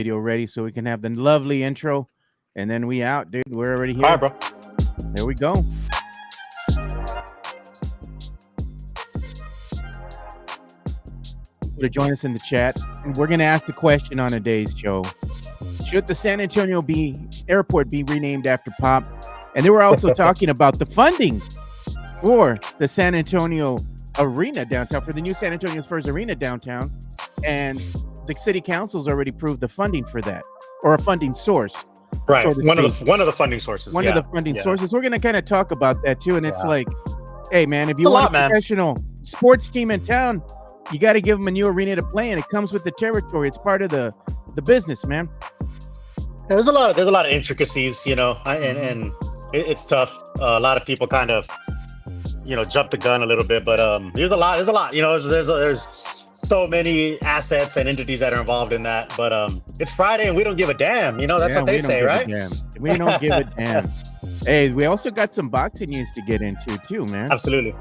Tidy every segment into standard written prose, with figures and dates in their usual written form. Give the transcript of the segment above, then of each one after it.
video ready so we can have the lovely intro, and then we out, dude. We're already All right, here. bro. There we go. To join us in the chat, and we're gonna ask the question on today's show: should the San Antonio airport be renamed after Pop? And they were also talking about the funding for the San Antonio arena downtown, for the new San Antonio Spurs arena downtown, and the city council's already approved the funding for that, or a funding source, Right. so to One speak. of the funding sources. One of the funding sources. We're gonna kind of talk about that too, and it's like, hey man, if you want a professional sports team in town, you got to give them a new arena to play in. It comes with the territory. It's part of the business, man. There's a lot of intricacies, and it's tough. A lot of people kind of, jump the gun a little bit, but there's a lot. There's so many assets and entities that are involved in that. But it's Friday and we don't give a damn. That's what they say, right? We don't give a damn. Hey, we also got some boxing news to get into too, man. Absolutely.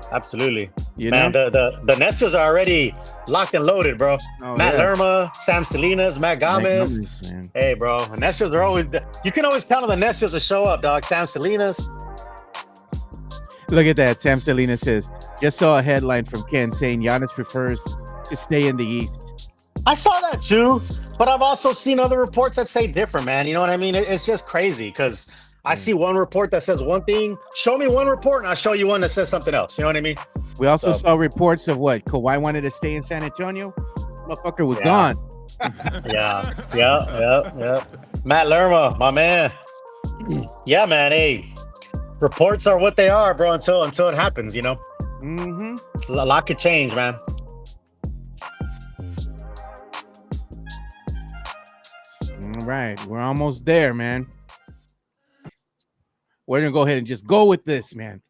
Man, the Nestios are already locked and loaded, bro. Matt Lerma, Sam Salinas, Matt Gomez. Man. Hey, bro, Nestios are always. You can always count on the Nestios to show up, dog. Sam Salinas. Look at that. Sam Salinas says, just saw a headline from Ken saying Giannis prefers to stay in the East. I saw that too, but I've also seen other reports that say different, man. You know what I mean? It's just crazy because I see one report that says one thing. Show me one report and I'll show you one that says something else. You know what I mean? We also saw reports of what? Kawhi wanted to stay in San Antonio? Motherfucker was gone. Yeah. Matt Lerma, my man. Yeah, man. Hey, reports are what they are, bro, until it happens, Mm-hmm. A lot could change, man. All right. We're almost there, man. We're going to go ahead and just go with this, man.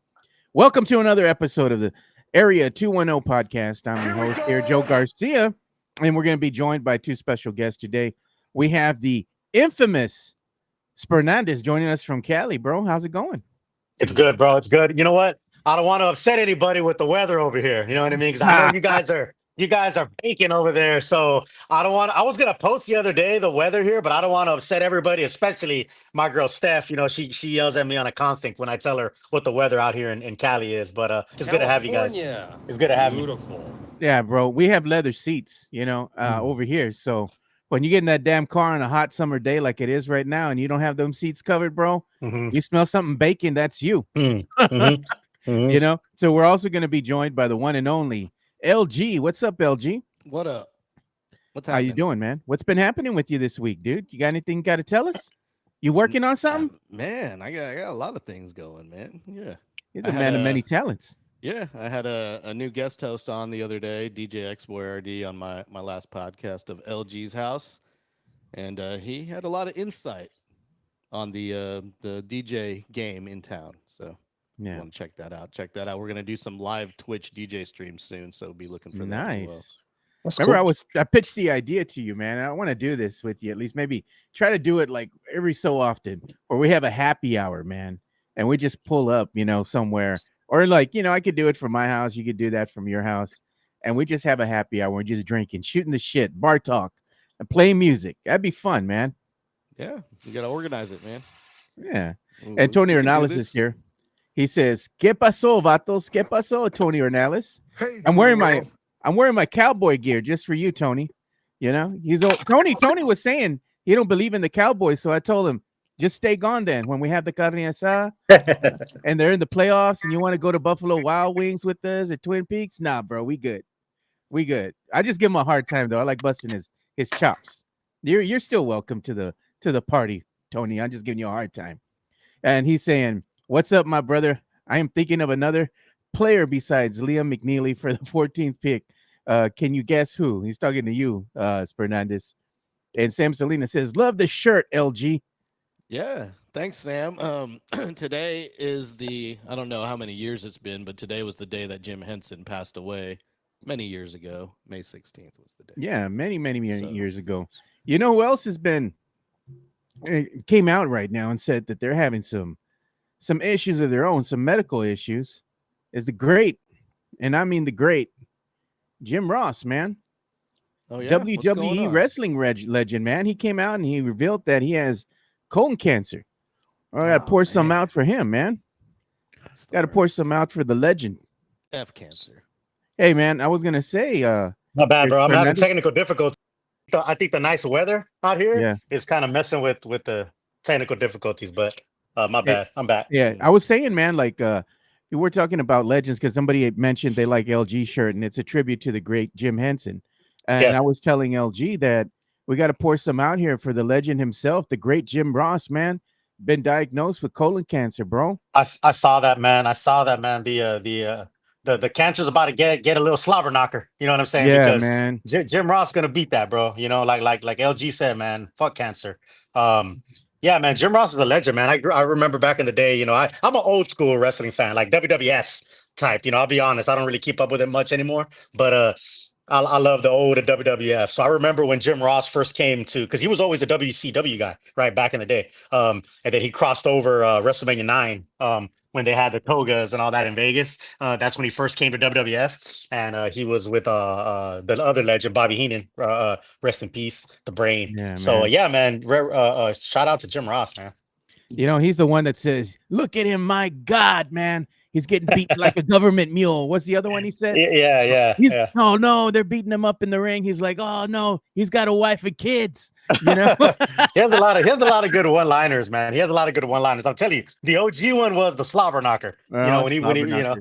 Welcome to another episode of the Area 210 podcast. I'm your host here, Joe Garcia, and we're going to be joined by two special guests today. We have the infamous Fernandez joining us from Cali, bro. How's it going? It's good, bro. It's good. You know what? I don't want to upset anybody with the weather over here. You know what I mean? Because I know you guys are baking over there. So I was going to post the other day the weather here, but I don't want to upset everybody, especially my girl Steph. She yells at me on a constant when I tell her what the weather out here in Cali is. But it's good to have you guys. It's good to have you. Beautiful. Yeah, bro. We have leather seats, over here. So when you get in that damn car on a hot summer day like it is right now and you don't have them seats covered, bro, you smell something baking, that's you. So we're also going to be joined by the one and only LG. What's up, LG? What up? What's happening? How you doing, man? What's been happening with you this week, dude? You got anything you got to tell us? You working on something? Man, I got a lot of things going, man. Yeah. He's a man of many talents. Yeah, I had a new guest host on the other day, DJ X-Boy RD, on my last podcast of LG's house, and he had a lot of insight on the DJ game in town. So yeah, want to check that out. We're gonna do some live Twitch DJ streams soon, so be looking for that. Nice. Remember, cool. I pitched the idea to you, man. I want to do this with you, at least maybe try to do it like every so often, where we have a happy hour, man, and we just pull up, somewhere. Or like, I could do it from my house. You could do that from your house. And we just have a happy hour. We're just drinking, shooting the shit, bar talk, and playing music. That'd be fun, man. Yeah, you got to organize it, man. Yeah. And Tony Ornales is here. He says, ¿Qué pasó, vatos? ¿Qué pasó, Tony Ornales? Hey, I'm wearing my cowboy gear just for you, Tony. He's old. Tony was saying he don't believe in the Cowboys. So I told him, just stay gone then when we have the carne asada and they're in the playoffs and you want to go to Buffalo Wild Wings with us at Twin Peaks. Nah, bro, we good. I just give him a hard time though. I like busting his chops. You're still welcome to the party, Tony. I'm just giving you a hard time. And he's saying, what's up, my brother? I am thinking of another player besides Liam McNeely for the 14th pick. Can you guess who? He's talking to you, Fernandez. And Sam Salinas says, love the shirt, LG. Yeah, thanks, Sam. Today is I don't know how many years it's been, but today was the day that Jim Henson passed away many years ago. May 16th was the day. Yeah, many years ago. You know who else has came out right now and said that they're having some issues of their own, some medical issues, is the great, and I mean the great, Jim Ross, man. Oh yeah, what's going WWE on? wrestling legend, man. He came out and he revealed that he has colon cancer. I gotta pour some out for him, man. Gotta pour some out for the legend. F cancer. Hey, man, I was gonna say, Not bad, bro. I'm having Fernandez? technical difficulties. I think the nice weather out here Yeah. is kind of messing with the technical difficulties, but my It- bad. I'm back. Yeah, I was saying, man, like we're talking about legends because somebody had mentioned they like LG shirt and it's a tribute to the great Jim Henson. And Yeah. I was telling LG that we got to pour some out here for the legend himself, the great Jim Ross, man. Been diagnosed with colon cancer, bro. I saw that, man. I saw that, man. The cancer's about to get a little slobber knocker. You know what I'm saying? Yeah, Because man. Jim Ross gonna beat that, bro. You know, like LG said, man. Fuck cancer. Yeah, man. Jim Ross is a legend, man. I remember back in the day. You know, I'm an old school wrestling fan, like WWF type. You know, I'll be honest. I don't really keep up with it much anymore, but I love the old WWF. So I remember when Jim Ross first came to, because he was always a WCW guy, right, back in the day. And then he crossed over WrestleMania 9 when they had the togas and all that in Vegas. That's when he first came to WWF. And he was with the other legend, Bobby Heenan, rest in peace, the brain. Yeah, So, man. yeah, man, shout out to Jim Ross, man. You know, he's the one that says, "Look at him, my God, man. He's getting beaten like a government mule." What's the other one he said? Yeah. Oh no, they're beating him up in the ring. He's like, "Oh no, he's got a wife and kids." You know, he has a lot of good one-liners, man. He has a lot of good one-liners. I'm telling you, the OG one was the slobber knocker. You know, when he you know.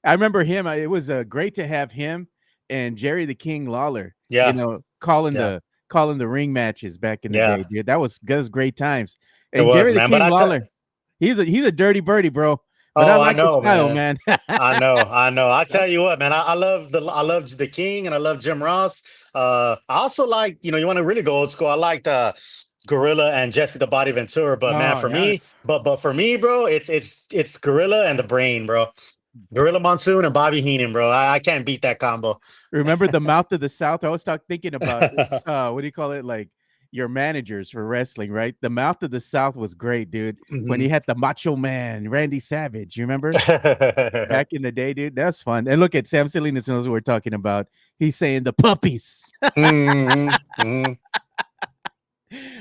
I remember him. It was great to have him and Jerry the King Lawler. Yeah. You know, calling the ring matches back in the day, dude. That was great times. And Jerry the King Lawler, he's a dirty birdie, bro. But I like the style, man. I know. I tell you what, man. I love the King and I love Jim Ross. I also like, you know, you want to really go old school. I liked Gorilla and Jesse the Body Ventura, but man, for me, bro, it's Gorilla and the Brain, bro. Gorilla Monsoon and Bobby Heenan, bro. I can't beat that combo. Remember the Mouth of the South? I was thinking about what do you call it? Like your managers for wrestling, right? The Mouth of the South was great, dude. Mm-hmm. When he had the Macho Man, Randy Savage. You remember? Back in the day, dude. That's fun. And look at Sam Salinas knows what we're talking about. He's saying the puppies. Mm-hmm.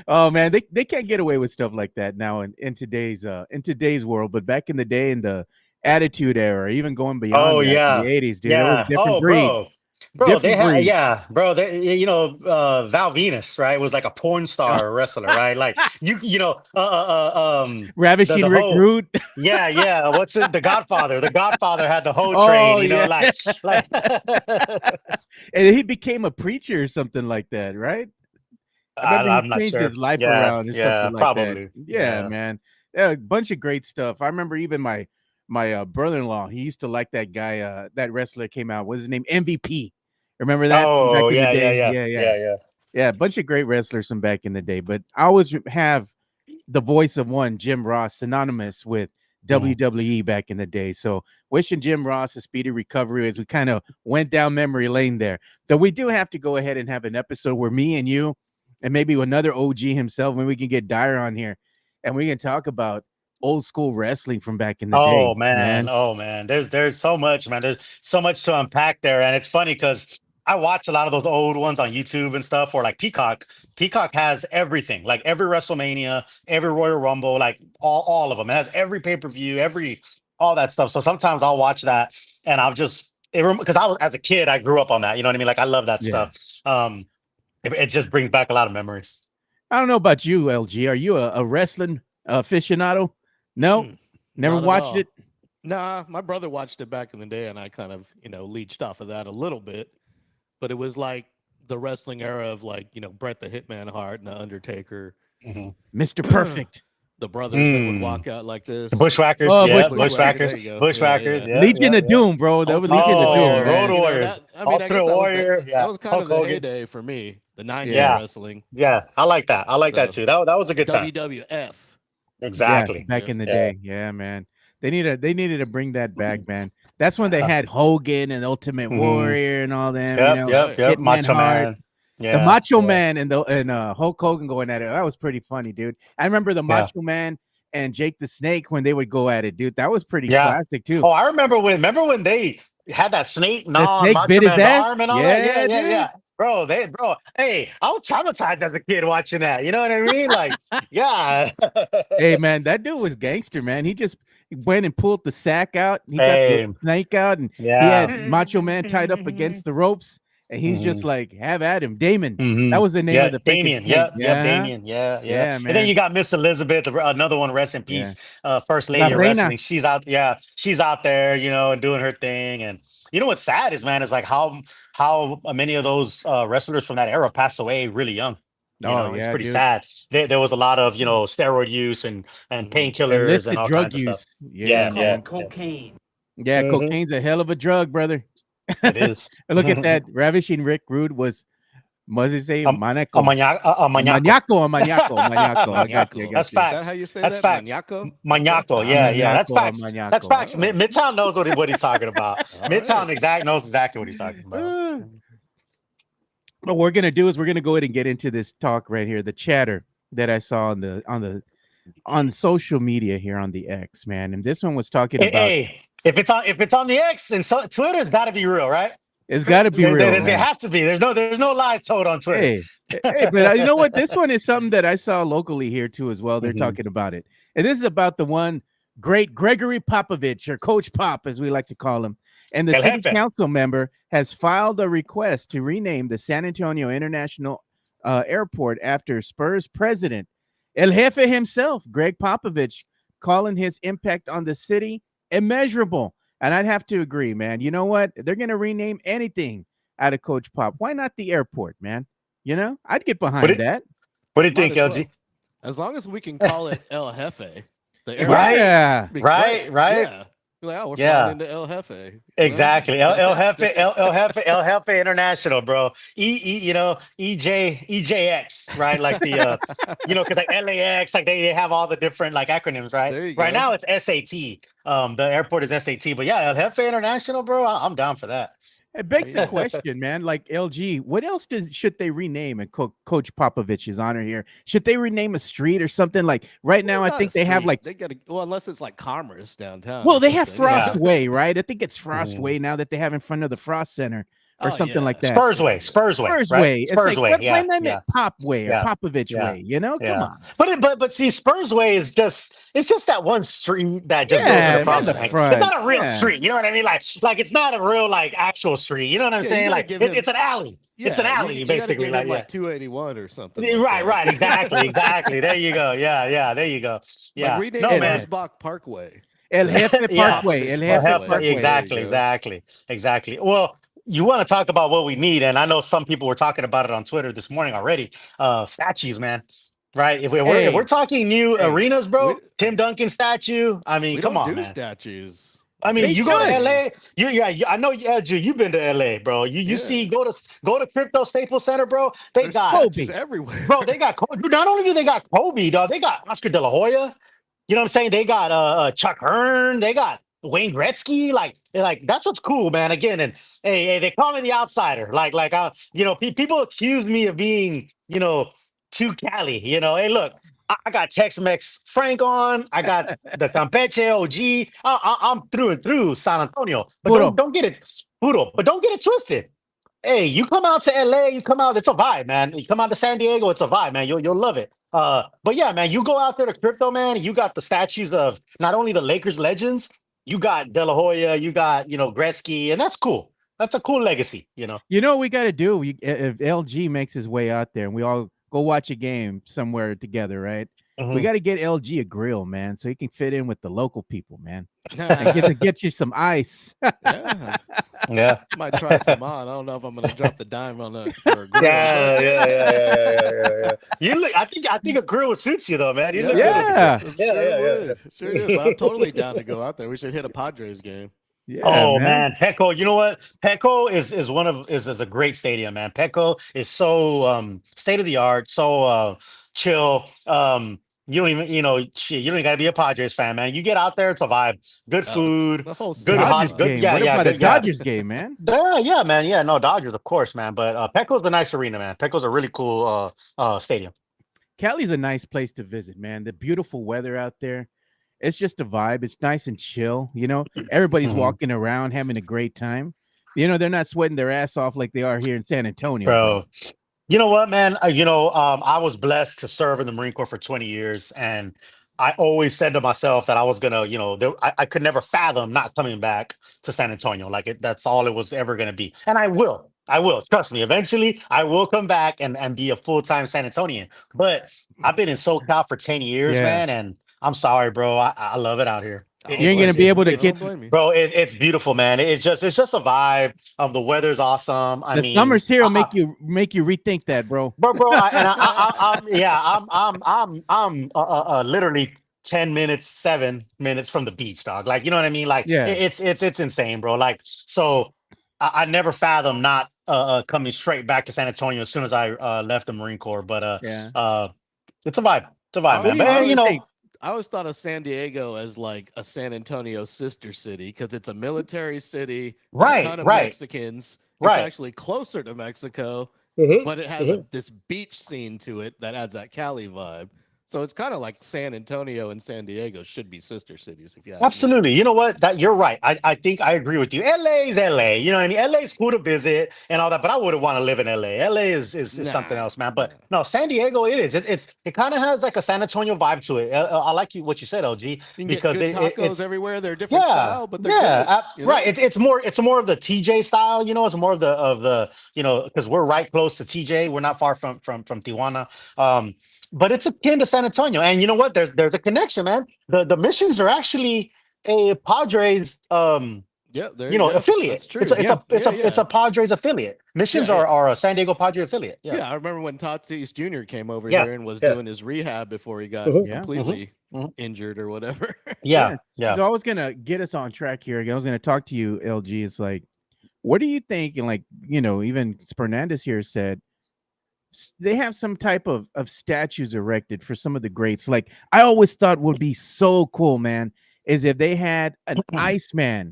Oh man, they can't get away with stuff like that now in today's world. But back in the day, in the Attitude Era, even going beyond the 80s, dude, it was a different breed. Bro, they you know, Val Venus, right, was like a porn star wrestler, right? Like you know, Ravishing Rick Rude. Yeah. What's it? The Godfather. The Godfather had the whole train, you know, like and he became a preacher or something like that, right? I'm not changed sure. his life around or something like probably. that. Yeah, man. A bunch of great stuff. I remember even my brother-in-law, he used to like that guy, that wrestler came out. What's his name? MVP. Remember that? Oh, back in the day? Yeah. Yeah, a bunch of great wrestlers from back in the day. But I always have the voice of one, Jim Ross, synonymous with WWE back in the day. So wishing Jim Ross a speedy recovery as we kind of went down memory lane there. Though we do have to go ahead and have an episode where me and you and maybe another OG himself, when we can get Dyer on here and we can talk about old school wrestling from back in the day. Oh man. There's so much, man. There's so much to unpack there. And it's funny because I watch a lot of those old ones on YouTube and stuff, or like Peacock. Peacock has everything, like every WrestleMania, every Royal Rumble, like all of them. It has every pay-per-view, all that stuff. So sometimes I'll watch that and I'll just, because as a kid, I grew up on that. You know what I mean? Like I love that stuff. It just brings back a lot of memories. I don't know about you, LG. Are you a wrestling aficionado? No, never watched it. Nah, my brother watched it back in the day, and I kind of, leached off of that a little bit. But it was like the wrestling era of like, Bret the Hitman Hart and the Undertaker, Mr. Perfect, the brothers that would walk out like this, the Bushwhackers, Bushwhackers, Legion of Doom, bro. That was Legion of Doom, Road Warriors, Ultimate Warrior. That was kind of the heyday for me. The 90s wrestling. Yeah, I like that. I like that too. That was a good time. WWF. Exactly. Back in the day. Yeah, man. They needed to bring that back, man. That's when they had Hogan and Ultimate Warrior and all them. Yep. Macho Man. Yeah, the Macho Man and Hulk Hogan going at it. That was pretty funny, dude. I remember the Macho Man and Jake the Snake when they would go at it, dude. That was pretty classic too. Oh, I remember when they had that snake. The snake bit his ass. Arm and all that. Yeah. bro. Hey, I was traumatized as a kid watching that. You know what I mean? Like, yeah. Hey man, that dude was gangster, man. He just went and pulled the sack out. He got the Hey, snake out, and he yeah. had Macho Man tied up against the ropes, and he's just Mhm. like, "Have at him, Damon." That Mhm. was the name of Yeah, the freaking Damien. snake. Yep, Yeah, Damien. Yeah, yeah. yeah, And then man. you got Miss Elizabeth, another one, rest in Yeah, peace, first La lady of Reina. wrestling. She's out, yeah, she's out there, and doing her thing. And you know what's sad is, man, is like how many of those wrestlers from that era passed away really young. Oh It's yeah, pretty dude. sad. There was a lot of steroid use and painkillers and Illicit all drug kinds of stuff. use. Yeah, Yeah, man. Yeah, hmm cocaine's a hell of a drug, brother. It is. Look at that. Ravishing Rick Rude was he say? A Maniaco. maniaco. Maniaco. I got you. I Maniaco. got That's you. Is that how facts. you say That's that? facts. Maniaco? Okay. Maniaco. All Yeah, right. yeah. That's Maniaco. facts. That's Maniaco. facts. All right. Midtown knows what he's talking about. All Midtown right. knows exactly what he's talking about. What we're gonna do is we're gonna go ahead and get into this talk right here, the chatter that I saw on social media here on the X, man. And this one was talking about Hey, if it's on the X and so Twitter's got to be real, right? it's got to be real, It man. has to be. There's no lie told on Twitter. Hey, but you know what? This one is something that I saw locally here too as well. They're Mhm. talking about it, and this is about the one great Gregory Popovich, or Coach Pop, as we like to call him. And the El city Jefe. council member has filed a request to rename the San Antonio International Airport after Spurs president El Jefe himself, Gregg Popovich, calling his impact on the city immeasurable. And I'd have to agree, man. You know what? They're going to rename anything out of Coach Pop. Why not the airport, man? I'd get What behind do, that. what do you Might think, as well. LG? As long as we can call it El Jefe, the airport Right, Yeah. would be right, great. right. Yeah. Be like, oh, we're Yeah. flying into El Jefe. Exactly. El Jefe, Fantastic. El Jefe International, bro. EJX, right? Like the because like LAX, like they have all the different like acronyms, right? There you Right go. now it's SAT. The airport is SAT, but yeah, El Jefe International, bro. I'm down for that. It begs the Yeah. question, man. Like LG, what else should they rename in Coach Popovich's honor here? Should they rename a street or something? Like right now, I Not a think they have street. like, They got to, well, unless it's like Commerce downtown. well, or they have something, you know? Frost Way, right? I think it's Frost Mhm. Way now that they have in front of the Frost Center or Oh, something yeah. like that. Spurs way, Spurs right? Way. It's Spurs like, way. why Yeah, name yeah, it Pop Way or yeah, Popovich yeah. Way? Come Yeah, on. but see, Spurs Way is just that one street that just goes to the Yeah, man, front. the Yeah. It's front. not a real Yeah. street. You know what I mean? Like it's not a real like actual street. You know what I'm Yeah, you saying? gotta Like give him- it's an alley. It's an Yeah, alley, you got to basically. give Like him yeah. like 281 or something. Like Right, that. right, exactly. There you go. Yeah, there you go. Like Yeah, rename no it man. Rosbach Parkway. El to Jefe Yeah. Parkway. El Popovich Jefe Well, Parkway. Parkway. There you go. exactly. Well, you want to talk about what we need, and I know some people were talking about it on Twitter this morning already. Statues, man. Right? If we're Hey, talking new hey, arenas, We bro, Tim Duncan statue. I mean, we come don't on, do man. statues. I mean, they you go to should. LA. I know. Yeah, Drew, you've been to LA, bro. You Yeah. see, go to Crypto Staples Center, bro. They There's got statues Kobe. everywhere. Bro, they got Kobe. Not only do they got Kobe, dog, they got Oscar De La Hoya. You know what I'm saying? They got Chuck Hearn. They got Wayne Gretzky. Like that's what's cool, man. Again, and hey, they call me the outsider. People accuse me of being, too Cali. Hey, look, I got Tex-Mex Frank on. I got the Campeche OG. I'm through and through San Antonio. But Puro. don't get it, Puro. But don't get it twisted. Hey, you come out to LA, you come out, it's a vibe, man. You come out to San Diego, it's a vibe, man. You'll love it. But yeah, man, you go out there to crypto, man. You got the statues of not only the Lakers legends, you got De La Hoya, you got Gretzky, and that's cool. That's a cool legacy. You know what we got to do? If LG makes his way out there and we all go watch a game somewhere together, right? We Mhm. got to get LG a grill, man, so he can fit in with the local people, man. And Yeah. get you some ice. Yeah. Might try some on. I don't know if I'm gonna drop the dime on that for a grill. Yeah. You look. I think a grill would suit you though, man. You look good. Yeah. I'm Yeah, sure yeah, it would. Sure it would. But I'm totally down to go out there. We should hit a Padres game. Yeah, Oh man. man, Petco. You know what? Petco is a great stadium, man. Petco is so state of the art, so chill. You don't even shit, you don't even gotta be a Padres fan, man. You get out there, it's a vibe. Good food, The whole good Dodgers hot, good game. yeah, What yeah, about a good yeah. Dodgers game, man? Yeah, man. Yeah, no Dodgers, of course, man. But Petco's a nice arena, man. Petco's a really cool stadium. Cali's a nice place to visit, man. The beautiful weather out there. It's just a vibe. It's nice and chill. Everybody's Mhm. walking around having a great time. they're not sweating their ass off like they are here in San Antonio, bro. bro. You know what, man? I was blessed to serve in the Marine Corps for 20 years, and I always said to myself that I was gonna, I could never fathom not coming back to San Antonio. Like that's all it was ever gonna be, and I will. I will. Trust me. Eventually, I will come back and be a full-time San Antonian. But I've been in SoCal for 10 years, Yeah. man, and I'm sorry, bro. I love it out here. You ain't gonna be able to I don't get blame you. Bro, it's beautiful, man. It's just a vibe. The weather's awesome. I the mean, summers here will make you rethink that, bro. bro. I'm literally 10 minutes, 7 minutes from the beach, dog. Like, you know what I mean? Like, Yeah. it's insane, bro. Like, so I never fathomed not coming straight back to San Antonio as soon as I left the Marine Corps. But Yeah. it's a vibe. It's a vibe, What man. do But you you think? know, I always thought of San Diego as like a San Antonio sister city because it's a military city, Right, a ton of right. Mexicans. Right. It's actually closer to Mexico, but it has this beach scene to it that adds that Cali vibe. So it's kind of like San Antonio and San Diego should be sister cities, if you ask me. Absolutely. You know what? That you're right. I think I agree with you. LA is LA. You know what I mean? LA is cool to visit and all that, but I wouldn't want to live in LA. LA is something else, man. But no, San Diego, it is. It kind of has like a San Antonio vibe to it. I like what you said, LG, You can because get good tacos it's everywhere. They're different style, but they're yeah, good. You know? right. It's more of the TJ style. It's more of the because we're right close to TJ. We're not far from Tijuana. But it's akin to San Antonio, and you know what? There's a connection, man. The missions are actually a Padres Yeah, there you go. affiliate. That's true. It's a Padres affiliate. Missions Yeah, yeah. are a San Diego Padre affiliate. Yeah, I remember when Tatis Jr. came over Yeah, here and was yeah. doing his rehab before he got Mhm, Yeah. completely mhm. injured or whatever. Yeah, So I was gonna get us on track here. I was gonna talk to you, LG. It's like, what do you think? And like, even Fernandez here said they have some type of statues erected for some of the greats. Like I always thought would be so cool, man, is if they had an Iceman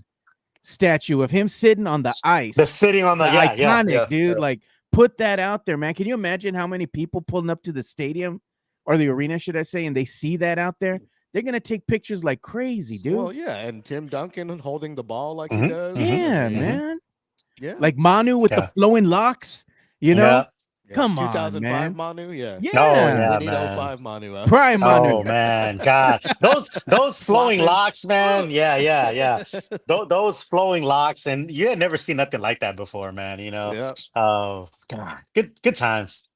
statue of him sitting on the ice. The sitting on the iconic, dude. yeah. Like put that out there, man. Can you imagine how many people pulling up to the stadium or the arena, should I say, and they see that out there? They're gonna take pictures like crazy, dude. Well, yeah, and Tim Duncan holding the ball like Mhm, he does. Yeah, I mean, man. Yeah. Like Manu with the Yeah. flowing locks, you know? Yeah. Yeah. Come on, 2005 man. Manu, yeah. Yeah. Oh, yeah, We need man. 05 Manu out. Prime Manu. Oh man, God, those flowing Flopping. locks, man. Yeah. Those flowing locks, and you had never seen nothing like that before, man. Yeah. Oh God, good times.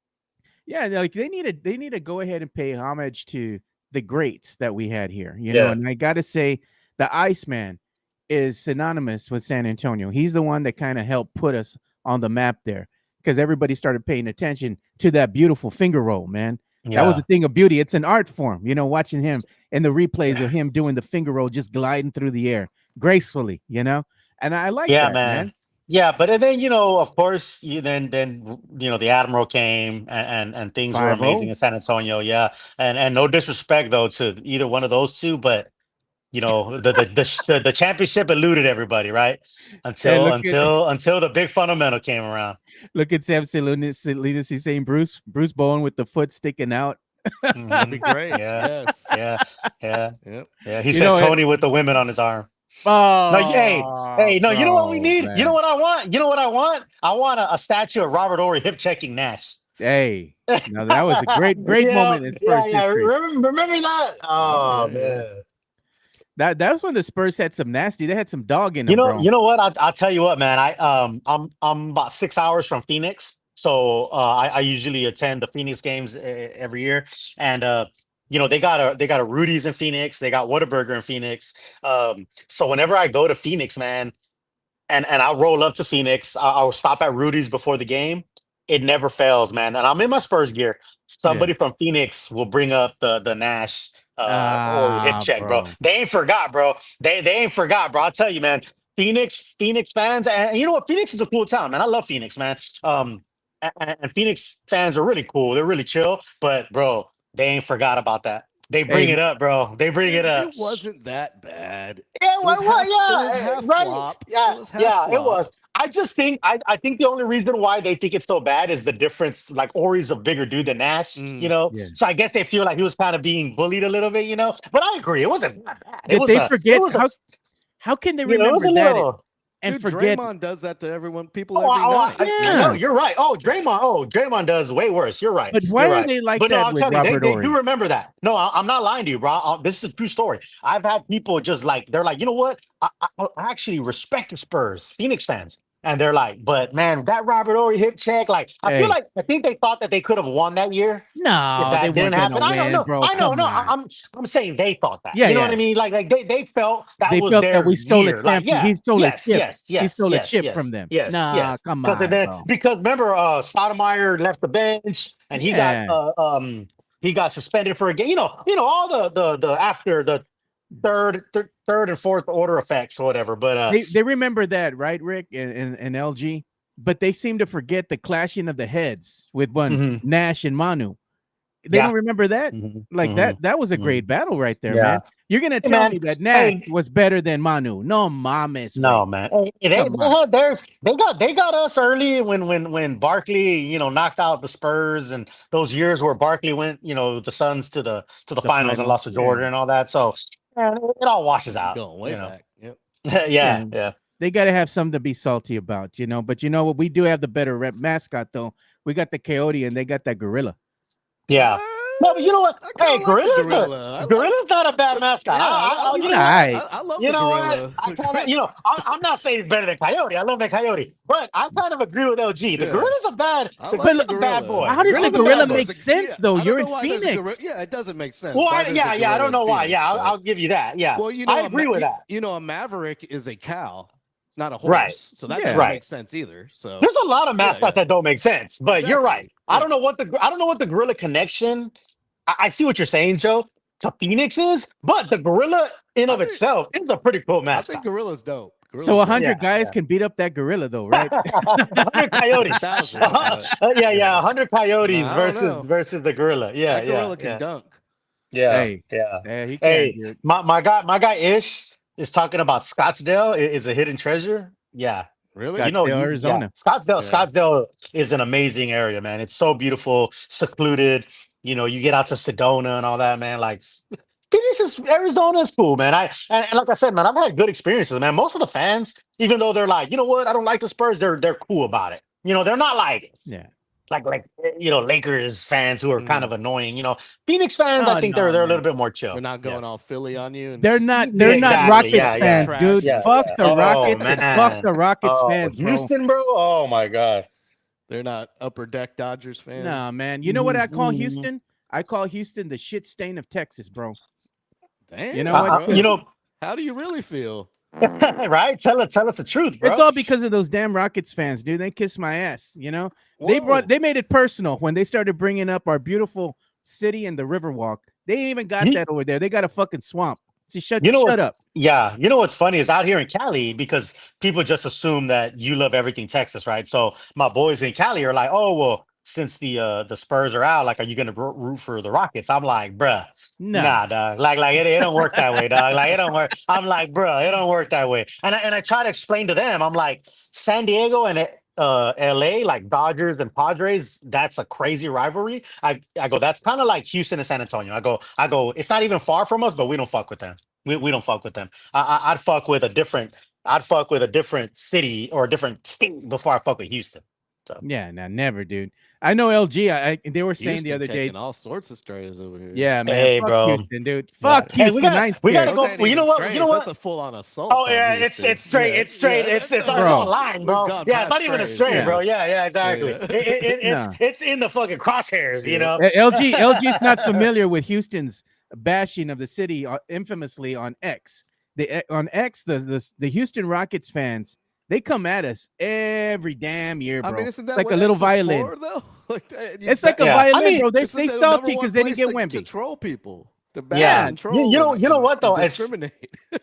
Yeah, like they need to go ahead and pay homage to the greats that we had here, you know. Yeah. And I gotta say, the Iceman is synonymous with San Antonio. He's the one that kind of helped put us on the map there because everybody started paying attention to that beautiful finger roll, man. That was a thing of beauty. It's an art form, watching him and the replays of him doing the finger roll, just gliding through the air gracefully, and I like that, man. Yeah, but and then of course, then the Admiral came and things were 5-0. amazing in San Antonio. Yeah, and no disrespect though to either one of those two, but the championship eluded everybody, right? Until the big fundamental came around. Look at Sam Salinas. He's saying Bruce Bowen with the foot sticking out. That'd be great. Yeah. Yes. Yeah. Yep. Yeah. He said Tony with the women on his arm. Oh, No, hey, no, you know what we need? man. You know what I want? You know what I want? I want a statue of Robert Ory hip checking Nash. Hey, now that was a great moment in Spurs history. Remember that? Oh man. That was when the Spurs had some nasty. They had some dog in them, bro. You know what? I'll tell you what, man. I'm about 6 hours from Phoenix, so I usually attend the Phoenix games every year, and they got a Rudy's in Phoenix, they got Whataburger in Phoenix. So whenever I go to Phoenix, man, and I'll roll up to Phoenix, I'll stop at Rudy's before the game. It never fails, man. And I'm in my Spurs gear. Somebody from Phoenix will bring up the Nash or hip check, bro. They ain't forgot, bro. They ain't forgot, bro. I'll tell you, man. Phoenix fans, and you know what? Phoenix is a cool town, man. I love Phoenix, man. And Phoenix fans are really cool. They're really chill, but bro, they ain't forgot about that. They bring it up, bro. They bring it up. It wasn't that bad. Yeah, It was half right. flop. Yeah, It was half it flop. was. I just think I think the only reason why they think it's so bad is the difference. Like Ori's a bigger dude than Nash, Yeah. So I guess they feel like he was kind of being bullied a little bit. But I agree, it wasn't that bad. Did they forget? How can they remember that? and Dude, forget. Draymond does that to people every night. No, you're right. Draymond does way worse. You're right. But why You're are right. they like But no, that I'll with tell you, Robert they Ory? do remember that. No, I'm not lying to you, bro. This is a true story. I've had people just like, they're like, you know what? I actually respect the Spurs, Phoenix fans. And they're like, but man, that Robert Ory hip check, like, Hey. I think they thought that they could have won that year. If No, that they didn't weren't happen, gonna I don't win, know. bro. I know, Come no. on. I'm saying they thought that. Yeah, You know yeah. what I mean? Like they felt that They was felt their that we stole year. a Like, champion. yeah, He stole a chip. yes, He stole a chip from them. Nah, come on, bro. Because remember, Stoudemire left the bench and he got suspended for a game. All the after the third and fourth order effects or whatever. But They remember that, right, Rick and LG? But they seem to forget the clashing of the heads with Mhm. Nash and Manu. They Yeah. don't remember that? Mhm, Like mhm, that was a mhm. great battle right there, Yeah. man. You're gonna tell man, me that Nash hey. was better than Manu? No mames, No, güey. man. Hey, they Come on. had theirs. They got us early when Barkley, knocked out the Spurs and those years where Barkley went, the Suns to the finals and lost to Jordan and all that. So man, it all washes out. Going way back. Yep. Yeah. They got to have something to be salty about, But you know what? We do have the better rep mascot, though. We got the Coyote, and they got that gorilla. Yeah. No, but you know what? I Hey, kinda like the Gorilla's gorilla. Gorilla's not a bad mascot. Yeah, I love You the know gorilla. what? I'm not saying it's better than Coyote. I love that Coyote, but I kind of agree with LG. The Yeah. Gorilla's a bad, I the like gorilla's the a bad gorilla. boy. How does the Gorilla's a gorilla bad boy. make sense, though? I don't You're know in why there's a Phoenix. yeah, it doesn't make sense. Well, why I there's a don't gorilla know in why. Phoenix, Yeah, but- I'll give you that. Yeah, Well, I agree with that. A maverick is a cow, not a horse. Right. So that Yeah. doesn't Right. make sense either. So There's a lot of mascots that don't make sense, but you're right. Exactly. I don't know what the gorilla connection. I see what you're saying, Joe. To Phoenix is, but the gorilla in I of think- itself is a pretty cool I mascot. think gorilla's dope. So 100 Yeah, guys yeah. can beat up that gorilla, though, right? 100 coyotes. 1,000, but- Yeah, 100 coyotes Nah, I don't know. versus the gorilla. Yeah, that gorilla can dunk. Yeah, Hey. yeah. Yeah, he can, Hey, dude. my guy Ish is talking about Scottsdale is a hidden treasure. Yeah. Really? Scottsdale, Arizona. Scottsdale is an amazing area, man. It's so beautiful, secluded. You get out to Sedona and all that, man. Like Arizona is cool, man. And like I said, man, I've had good experiences, man. Most of the fans, even though they're like, you know what, I don't like the Spurs, they're cool about it. They're not like Yeah. Lakers fans who are kind of annoying. Phoenix fans, I think they're a little bit more chill. They're not going all Philly on you. And They're not Exactly, Rockets yeah, fans, yeah. dude. Yeah, Fuck yeah. the Oh, Rockets. man. Fuck the Rockets fans, bro. Houston, bro. Oh my God. they're not upper deck Dodgers fans. Nah, man. You know what I call Mhm. Houston? I call Houston the shit stain of Texas, bro. Damn, You know what? bro. How do you really feel? Right? Tell us the truth, bro. It's all because of those damn Rockets fans, dude. They kiss my ass, Whoa. They made it personal when they started bringing up our beautiful city and the Riverwalk. They ain't even got that over there. They got a fucking swamp. See, shut up. Yeah, what's funny is out here in Cali, because people just assume that you love everything Texas, right? So my boys in Cali are like, oh well, since the Spurs are out, like, are you gonna root for the Rockets? I'm like, bruh, nah, dog. Like it don't work that way, dog. Like it don't work. I'm like, bruh, it don't work that way. And I try to explain to them, I'm like, San Diego and LA, like Dodgers and Padres, that's a crazy rivalry. I go, that's kind of like Houston and San Antonio. I go, it's not even far from us, but we don't fuck with them. We don't fuck with them. I'd fuck with a different city or a different state before I fuck with Houston. So Yeah, never, dude. I know LG. They were saying the Houston other day. catching all sorts of strays over here. Yeah, man. Hey, fuck bro. Houston, dude. Fuck Hey, Houston. we gotta Those go. ain't Well, you know even what? strays. You know what? That's a full-on assault. Oh on yeah, Houston. it's straight. Yeah, It's straight. yeah, It's that's- on Bro. the line, We've bro. gone Yeah, it's past not even a strays, straight, yeah. bro. Yeah, exactly. Yeah. It's in the fucking crosshairs, you know. LG's not familiar with Houston's bashing of the city infamously on X. On X, the Houston Rockets fans, they come at us every damn year, bro. I mean, isn't that like what a little X is violin. for, though? It's like a Yeah. violin, I mean, bro. They Isn't that the salty number one because they didn't place get to wimpy. troll people. To bash Yeah. and troll. You know and- what, though? and It's- discriminate.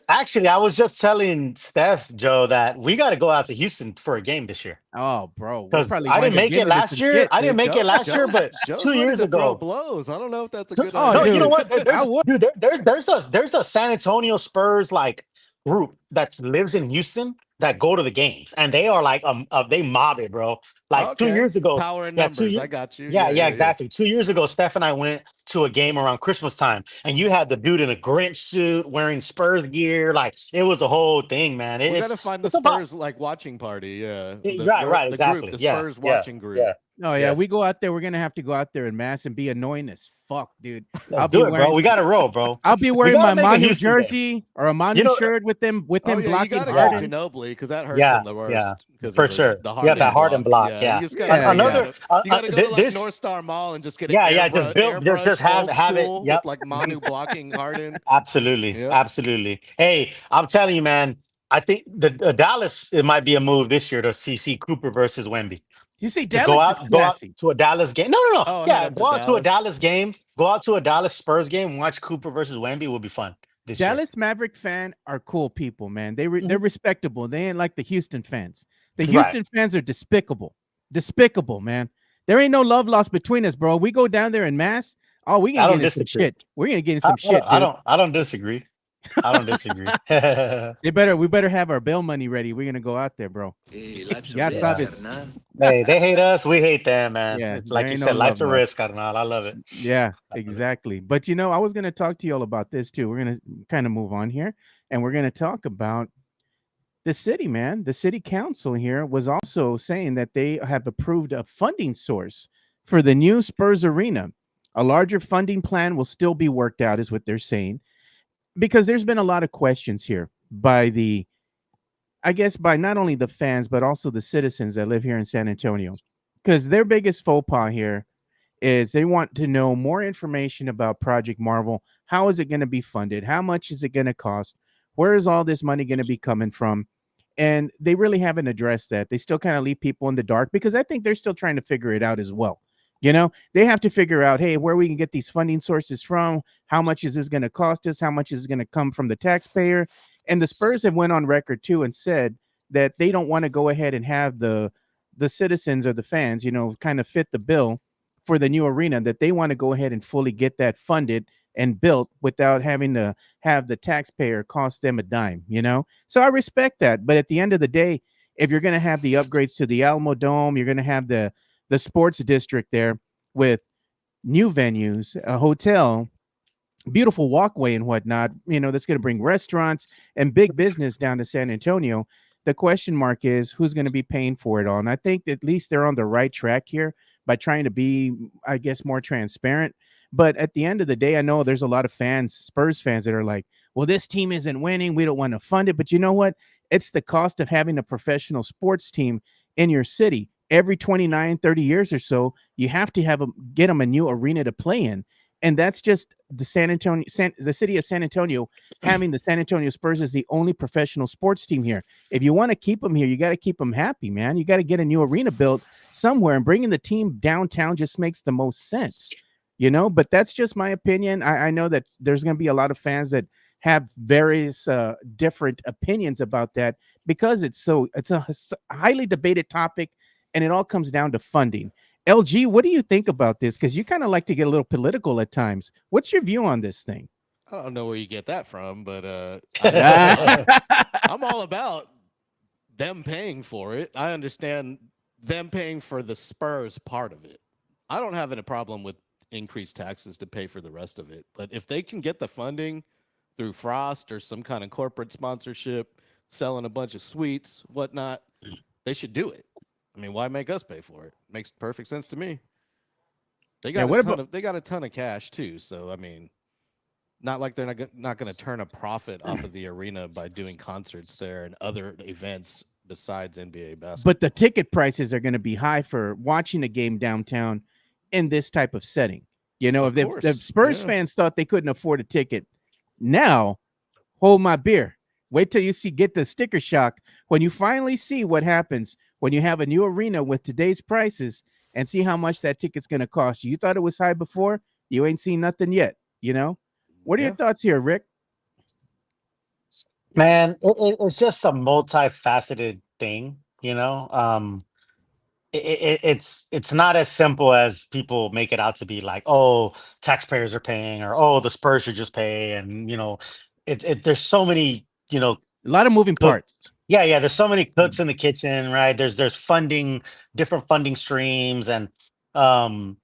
Actually, I was just telling Steph, Joe, that we got to go out to Houston for a game this year. Oh, bro. We'll Because probably I wind didn't up make getting it into last some year. shit, I didn't dude. make it last year, but Joe's 2 ready years to throw ago. blows. I don't know if that's a good Oh, No, idea. you know dude. what? I would. There's a San Antonio Spurs like group that lives in Houston, that go to the games, and they are like they mob it, bro. Like 2 years ago, Power in yeah, numbers. I got you. yeah, exactly. 2 years ago, Steph and I went to a game around Christmas time, and you had the dude in a Grinch suit wearing Spurs gear. Like it was a whole thing, man. We got to find the it's about Spurs like watching party. Yeah, right, the group, exactly. the Yeah, Spurs watching group. yeah. Oh yeah, we go out there. We're gonna have to go out there in mass and be annoying as fuck, dude. Let's do it, bro. We got to roll, bro. I'll be We wearing gotta my make a Manu Houston game. jersey or a Manu You know- shirt with them Oh yeah, you blocking got to Harden. go Ginobili because that hurts Yeah, him the worst. yeah, 'cause for of sure. The Yeah, that Harden block. Yeah. you just gotta, Yeah, Another. you gotta go to like this. North Star Mall and just get an Yeah, just airbrush have it. old school Yep. with like Manu blocking Harden. Absolutely, Yep. absolutely. Hey, I'm telling you, man. I think the Dallas, it might be a move this year to see Cooper versus Wemby. You see, To Dallas is go out classy. to a Dallas game. No. Oh, head Yeah, up to go out to a Dallas. Dallas game. Go out to a Dallas Spurs game and watch Cooper versus Wemby. Will be fun this year. Dallas Maverick fan are cool people, man. They're Mhm. respectable. They ain't like the Houston fans. The Right. Houston fans are despicable, man. There ain't no love lost between us, bro. We go down there in mass. Oh, we I gonna don't get in some disagree. shit. We're gonna get in some shit, dude. I don't disagree. I don't disagree. We better have our bail money ready. We're gonna go out there, bro. Ya sabes. Hey, they hate us. We hate them, man. Yeah, It's like there you ain't said, no life's a love lost. risk, carnal. I love it. Yeah, exactly. But I was gonna talk to you all about this too. We're gonna kind of move on here, and we're gonna talk about the city, man. The city council here was also saying that they have approved a funding source for the new Spurs arena. A larger funding plan will still be worked out, is what they're saying, because there's been a lot of questions here by by not only the fans, but also the citizens that live here in San Antonio. Because their biggest faux pas here is they want to know more information about Project Marvel. How is it going to be funded? How much is it going to cost? Where is all this money going to be coming from? And they really haven't addressed that. They still kind of leave people in the dark because I think they're still trying to figure it out as well. They have to figure out, hey, where we can get these funding sources from. How much is this going to cost us? How much is going to come from the taxpayer? And the Spurs have went on record too and said that they don't want to go ahead and have the citizens or the fans, kind of fit the bill for the new arena, that they want to go ahead and fully get that funded and built without having to have the taxpayer cost them a dime, So I respect that. But at the end of the day, if you're going to have the upgrades to the Alamo Dome, you're going to have the sports district there with new venues, a hotel, beautiful walkway and whatnot, that's going to bring restaurants and big business down to San Antonio. The question mark is who's going to be paying for it all. And I think at least they're on the right track here by trying to be, I guess, more transparent. But at the end of the day, I know there's a lot of fans, Spurs fans, that are like, well, this team isn't winning. We don't want to fund it. But you know what? It's the cost of having a professional sports team in your city. Every 29, 30 years or so, you have to get them a new arena to play in. And that's just the city of San Antonio having the San Antonio Spurs as the only professional sports team here. If you want to keep them here, you got to keep them happy, man. You got to get a new arena built somewhere, and bringing the team downtown just makes the most sense, But that's just my opinion. I know that there's going to be a lot of fans that have various different opinions about that because it's a highly debated topic, and it all comes down to funding. LG, what do you think about this? Because you kind of like to get a little political at times. What's your view on this thing? I don't know where you get that from, but I'm I'm all about them paying for it. I understand them paying for the Spurs part of it. I don't have any problem with increased taxes to pay for the rest of it. But if they can get the funding through Frost or some kind of corporate sponsorship, selling a bunch of suites, whatnot, they should do it. I mean, why make us pay for it? Makes perfect sense to me. They got they got a ton of cash too, so I mean, not like they're not going to turn a profit off of the arena by doing concerts there and other events besides NBA basketball. But the ticket prices are going to be high for watching a game downtown in this type of setting. If the Spurs fans thought they couldn't afford a ticket, now hold my beer. Wait till you get the sticker shock when you finally see what happens when you have a new arena with today's prices and see how much that ticket's going to cost you. You thought it was high before? You ain't seen nothing yet, What are your thoughts here, Rick? Man, it's just a multifaceted thing, It's not as simple as people make it out to be, like, oh, taxpayers are paying, or oh, the Spurs should just pay, and there's so many, a lot of moving parts. Yeah. There's so many cooks in the kitchen, right? There's funding, different funding streams, and um,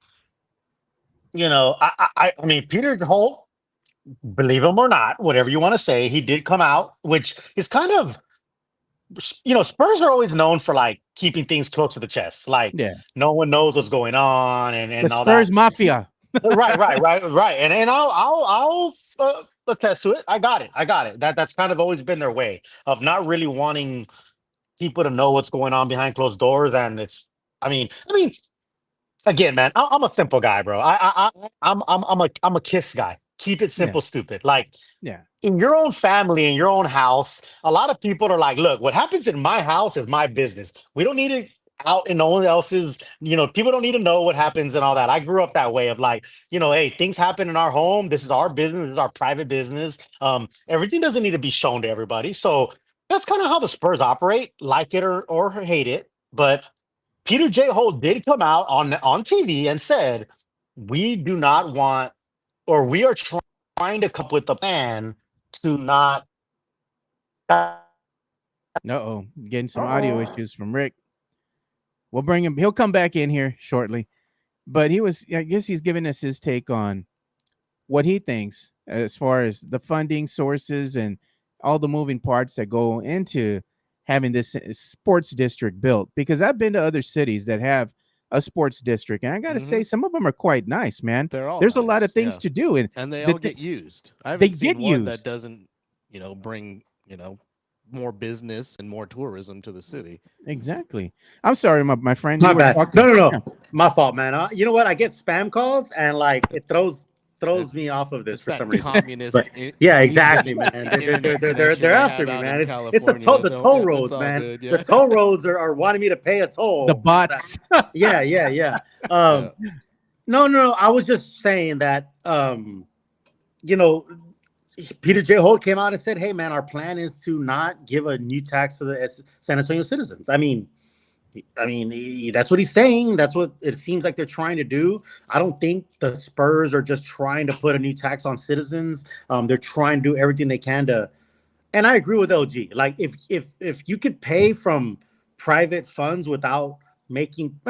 I mean, Peter Holt, believe him or not, whatever you want to say, he did come out, which is kind of, Spurs are always known for like keeping things close to the chest, like Yeah, no one knows what's going on the and all that. Spurs Mafia. Right. And I'll attest to it. I got it. That's kind of always been their way of not really wanting people to know what's going on behind closed doors. And I mean, again, man, I'm a simple guy, bro. I'm a kiss guy. Keep it Yeah, simple, stupid. Like yeah, in your own family, in your own house, a lot of people are like, look, what happens in my house is my business. We don't need it out in no one else's, people don't need to know what happens and all that. I grew up that way of like, hey, things happen in our home. This is our business. This is our private business. Everything doesn't need to be shown to everybody. So that's kind of how the Spurs operate, like it or hate it. But Peter J. Holt did come out on TV and said, we do not want, or we are trying to come up with a plan to not. uh-oh, getting some audio issues from Rick. We'll bring him. He'll come back in here shortly. But I guess he's giving us his take on what he thinks as far as the funding sources and all the moving parts that go into having this sports district built. Because I've been to other cities that have a sports district, and I got to say, some of them are quite nice, man. They're all There's a lot nice, of things yeah. to do, And they all get used. I they haven't seen get one that used. doesn't, bring, more business and more tourism to the city. Exactly. I'm sorry, my friend. My you were bad. talking- No. Yeah. My fault, man. You know what? I get spam calls and like it throws me off of this It's for that some reason. communist. But yeah, exactly, internet man. connection They're they after have me, out man. in It's the toll California. It's roads, all man. good, yeah. The toll roads are wanting me to pay a toll. The bots. Yeah. No. I was just saying that Peter J. Holt came out and said, "Hey, man, our plan is to not give a new tax to the San Antonio citizens." I mean, that's what he's saying. That's what it seems like they're trying to do. I don't think the Spurs are just trying to put a new tax on citizens. They're trying to do everything they can to. And I agree with LG. Like, if you could pay from private funds without making,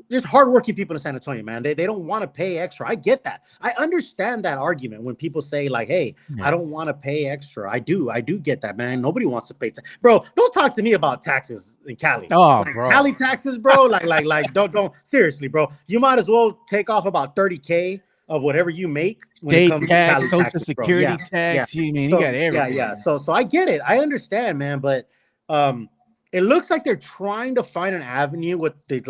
there's hardworking people in San Antonio, man. They don't want to pay extra. I get that. I understand that argument when people say like, "Hey, Yeah. I don't want to pay extra." I do get that, man. Nobody wants to pay bro. Don't talk to me about taxes in Cali. Oh, Like, bro. Cali taxes, bro. like, don't seriously, bro. You might as well take off about 30K of whatever you make when it State comes to Cali tax, Social taxes, bro. Security Yeah, tax. yeah. You mean, So, he got everything. Yeah. So I get it. I understand, man. But it looks like they're trying to find an avenue with these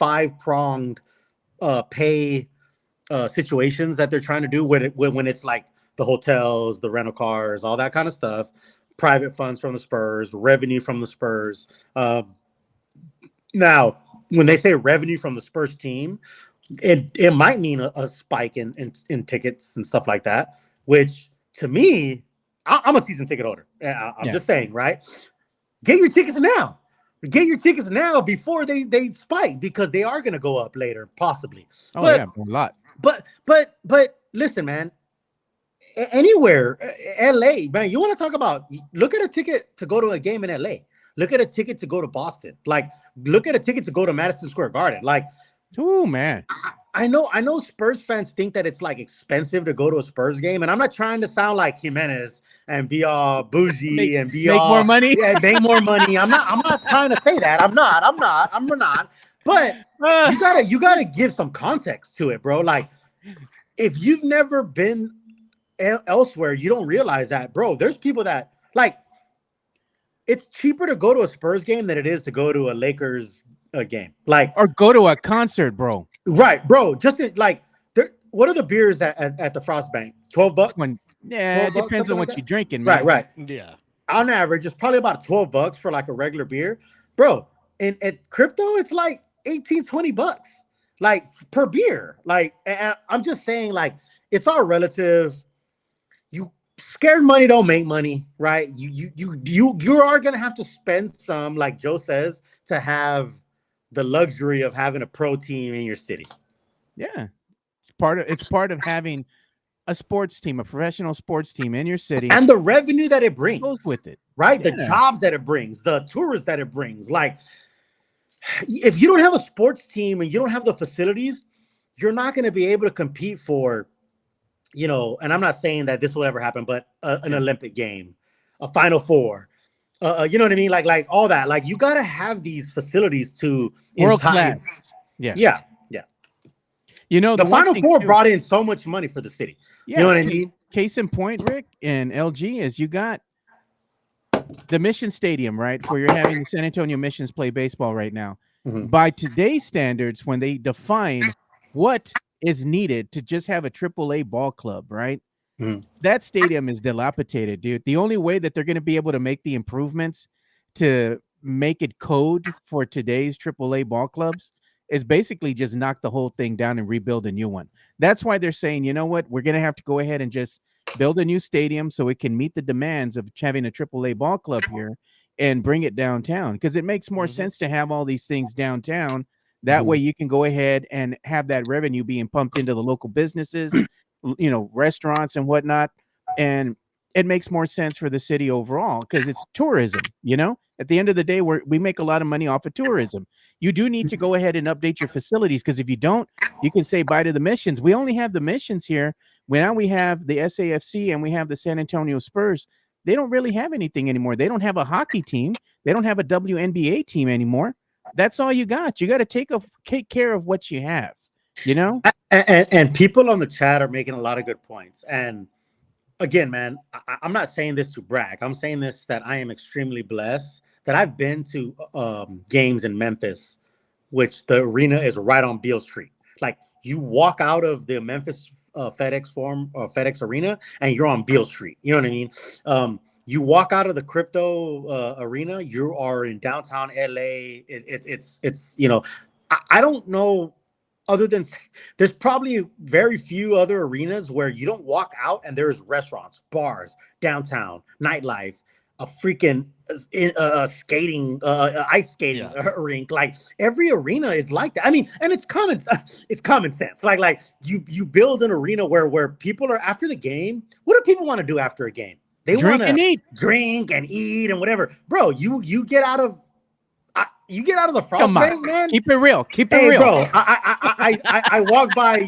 5-pronged pay situations that they're trying to do when it's like the hotels, the rental cars, all that kind of stuff, private funds from the Spurs, revenue from the Spurs. Now, when they say revenue from the Spurs team, it might mean a spike in tickets and stuff like that, which to me, I'm a season ticket holder. I'm just saying, right? Get your tickets now. Get your tickets now before they spike, because they are going to go up later, possibly. Oh, yeah, a lot. But listen, man. Anywhere, LA, man. You want to talk about? Look at a ticket to go to a game in LA. Look at a ticket to go to Boston. Like, look at a ticket to go to Madison Square Garden. Like, oh man. I know Spurs fans think that it's like expensive to go to a Spurs game, and I'm not trying to sound like Jimenez and be all bougie and be make all more money. Yeah, make more money. I'm not trying to say that. I'm not. But you gotta give some context to it, bro. Like, if you've never been elsewhere, you don't realize that, bro. There's people that like. It's cheaper to go to a Spurs game than it is to go to a Lakers game. Like, Or go to a concert, bro. right, bro. Just like, what are the beers at the Frost Bank? $12? Yeah, it $12, depends on something what like you're drinking, man. Right. Yeah. On average, it's probably about $12 for like a regular beer, bro. And at crypto, it's like $18-20, like per beer. Like, and I'm just saying, like, it's all relative. You scared money don't make money, right? You are gonna have to spend some, like Joe says, to have the luxury of having a pro team in your city. Yeah, it's part of having a sports team, a professional sports team in your city, and the revenue that it brings goes with it. right? The Yeah. jobs that it brings, the tourists that it brings. Like, if you don't have a sports team and you don't have the facilities, you're not going to be able to compete for, and I'm not saying that this will ever happen, but an Olympic game, a Final Four, you know what I mean? Like all that. Like, you got to have these facilities to World entice. class. Yeah. Yeah. The The one Final thing Four too, brought in so much money for the city. yeah, You know what I mean? Case in point, Rick, and LG, is you got the Mission Stadium, right, where you're having the San Antonio Missions play baseball right now. Mhm. By today's standards, when they define what is needed to just have a AAA ball club, right? Mhm. That stadium is dilapidated, dude. The only way that they're going to be able to make the improvements to make it code for today's AAA ball clubs is basically just knock the whole thing down and rebuild a new one. That's why they're saying, you know what, we're going to have to go ahead and just build a new stadium so it can meet the demands of having a AAA ball club here and bring it downtown, because it makes more sense to have all these things downtown. That way you can go ahead and have that revenue being pumped into the local businesses, restaurants and whatnot. And it makes more sense for the city overall because it's tourism, at the end of the day, we make a lot of money off of tourism. You do need to go ahead and update your facilities, because if you don't, you can say bye to the Missions. We only have the Missions here. Now we have the SAFC and we have the San Antonio Spurs. They don't really have anything anymore. They don't have a hockey team. They don't have a WNBA team anymore. That's all you got. You got to take care of what you have, And people on the chat are making a lot of good points. And again, man, I'm not saying this to brag. I'm saying this that I am extremely blessed that I've been to games in Memphis, which the arena is right on Beale Street. Like, you walk out of the Memphis FedEx Arena and you're on Beale Street. You know what I mean? You walk out of the crypto arena, you are in downtown LA. It's I don't know. Other than, there's probably very few other arenas where you don't walk out and there's restaurants, bars, downtown, nightlife, a freaking skating, ice skating rink. Like, every arena is like that. I mean, and it's common sense. Like you build an arena where people are, after the game. What do people want to do after a game? They want to drink and eat and whatever. Bro, you get out of. You get out of the frostbank, man. Keep it real. Keep it real, bro. I walk by.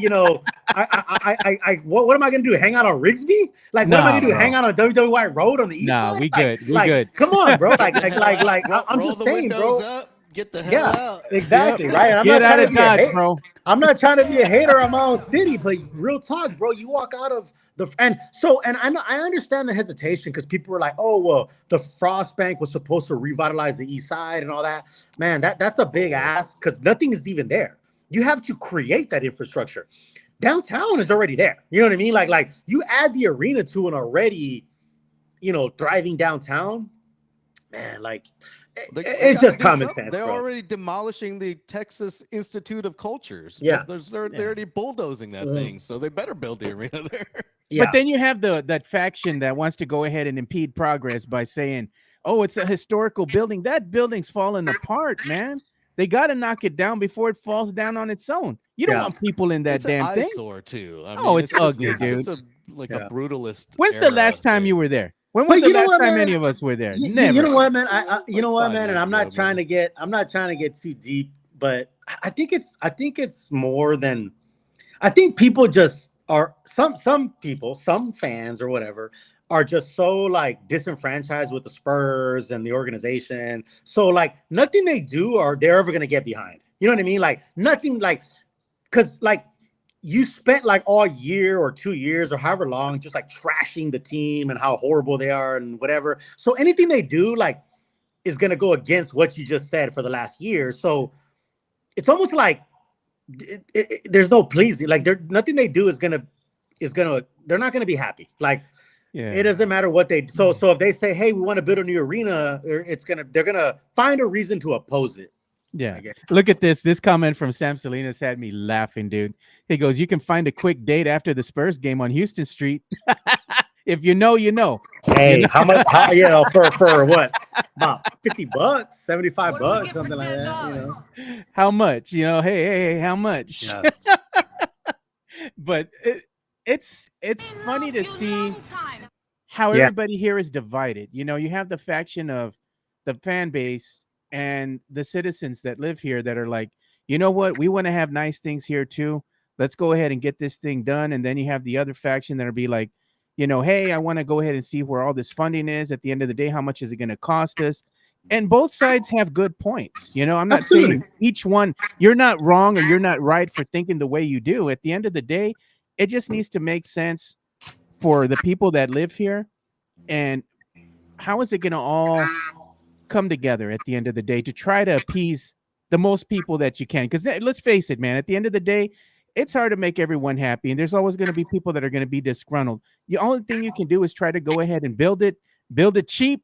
What am I gonna do? Hang out on Rigsby? Like, what am I gonna do? Hang out on WWI Road on the east side? We good. We good. Come on, bro. I'm roll just the saying, windows bro. Up, get the hell out. Exactly, right. I'm Get not out of Dodge, bro. I'm not trying to be a hater on my own city, but real talk, bro. You walk out of and I understand the hesitation, because people were like, oh, well, the Frost Bank was supposed to revitalize the east side and all that. Man, that's a big ask, because nothing is even there. You have to create that infrastructure. Downtown is already there. You know what I mean? Like you add the arena to an already, thriving downtown. Man, like, it's just common sense. They're bro. already demolishing the Texas Institute of Cultures. Yeah. They're already bulldozing that thing, so they better build the arena there. Yeah. But then you have that faction that wants to go ahead and impede progress by saying, oh, it's a historical building. That building's falling apart, man. They got to knock it down before it falls down on its own. You don't want people in that it's damn an thing. Eyesore too. I mean, it's ugly, dude. It's a brutalist. When's the last time you were there? When was the last time any of us were there? Never. You know what, man? You know what, man? And I'm years not ago, trying to get too deep, but I think it's more than. I think people just are some people, some fans or whatever, are just so like disenfranchised with the Spurs and the organization. So like nothing they do they're ever gonna get behind. You know what I mean? Like nothing, like, because like you spent like all year or 2 years or however long just like trashing the team and how horrible they are and whatever. So anything they do like is gonna go against what you just said for the last year. So it's almost like there's no pleasing. Like nothing they do is gonna they're not gonna be happy. Like. Yeah. It doesn't matter what they do. So if they say, hey, we want to build a new arena, they're gonna find a reason to oppose it. Yeah. Look at this. This comment from Sam Salinas had me laughing, dude. He goes, you can find a quick date after the Spurs game on Houston Street. If you know, you know. Hey, how much for what? About $50, $75, something like that, How much? Hey, how much? Yeah. But it's funny to see how Yeah. everybody here is divided. You know, you have the faction of the fan base and the citizens that live here that are like, you know what, we want to have nice things here too. Let's go ahead and get this thing done. And then you have the other faction that'll be like, you know, hey, I want to go ahead and see where all this funding is at the end of the day. How much is it going to cost us? And both sides have good points. You know, I'm not Absolutely. saying each one, you're not wrong or you're not right for thinking the way you do. At the end of the day, it just needs to make sense for the people that live here. And how is it going to all come together at the end of the day to try to appease the most people that you can? Because let's face it, man, at the end of the day, it's hard to make everyone happy. And there's always going to be people that are going to be disgruntled. The only thing you can do is try to go ahead and build it cheap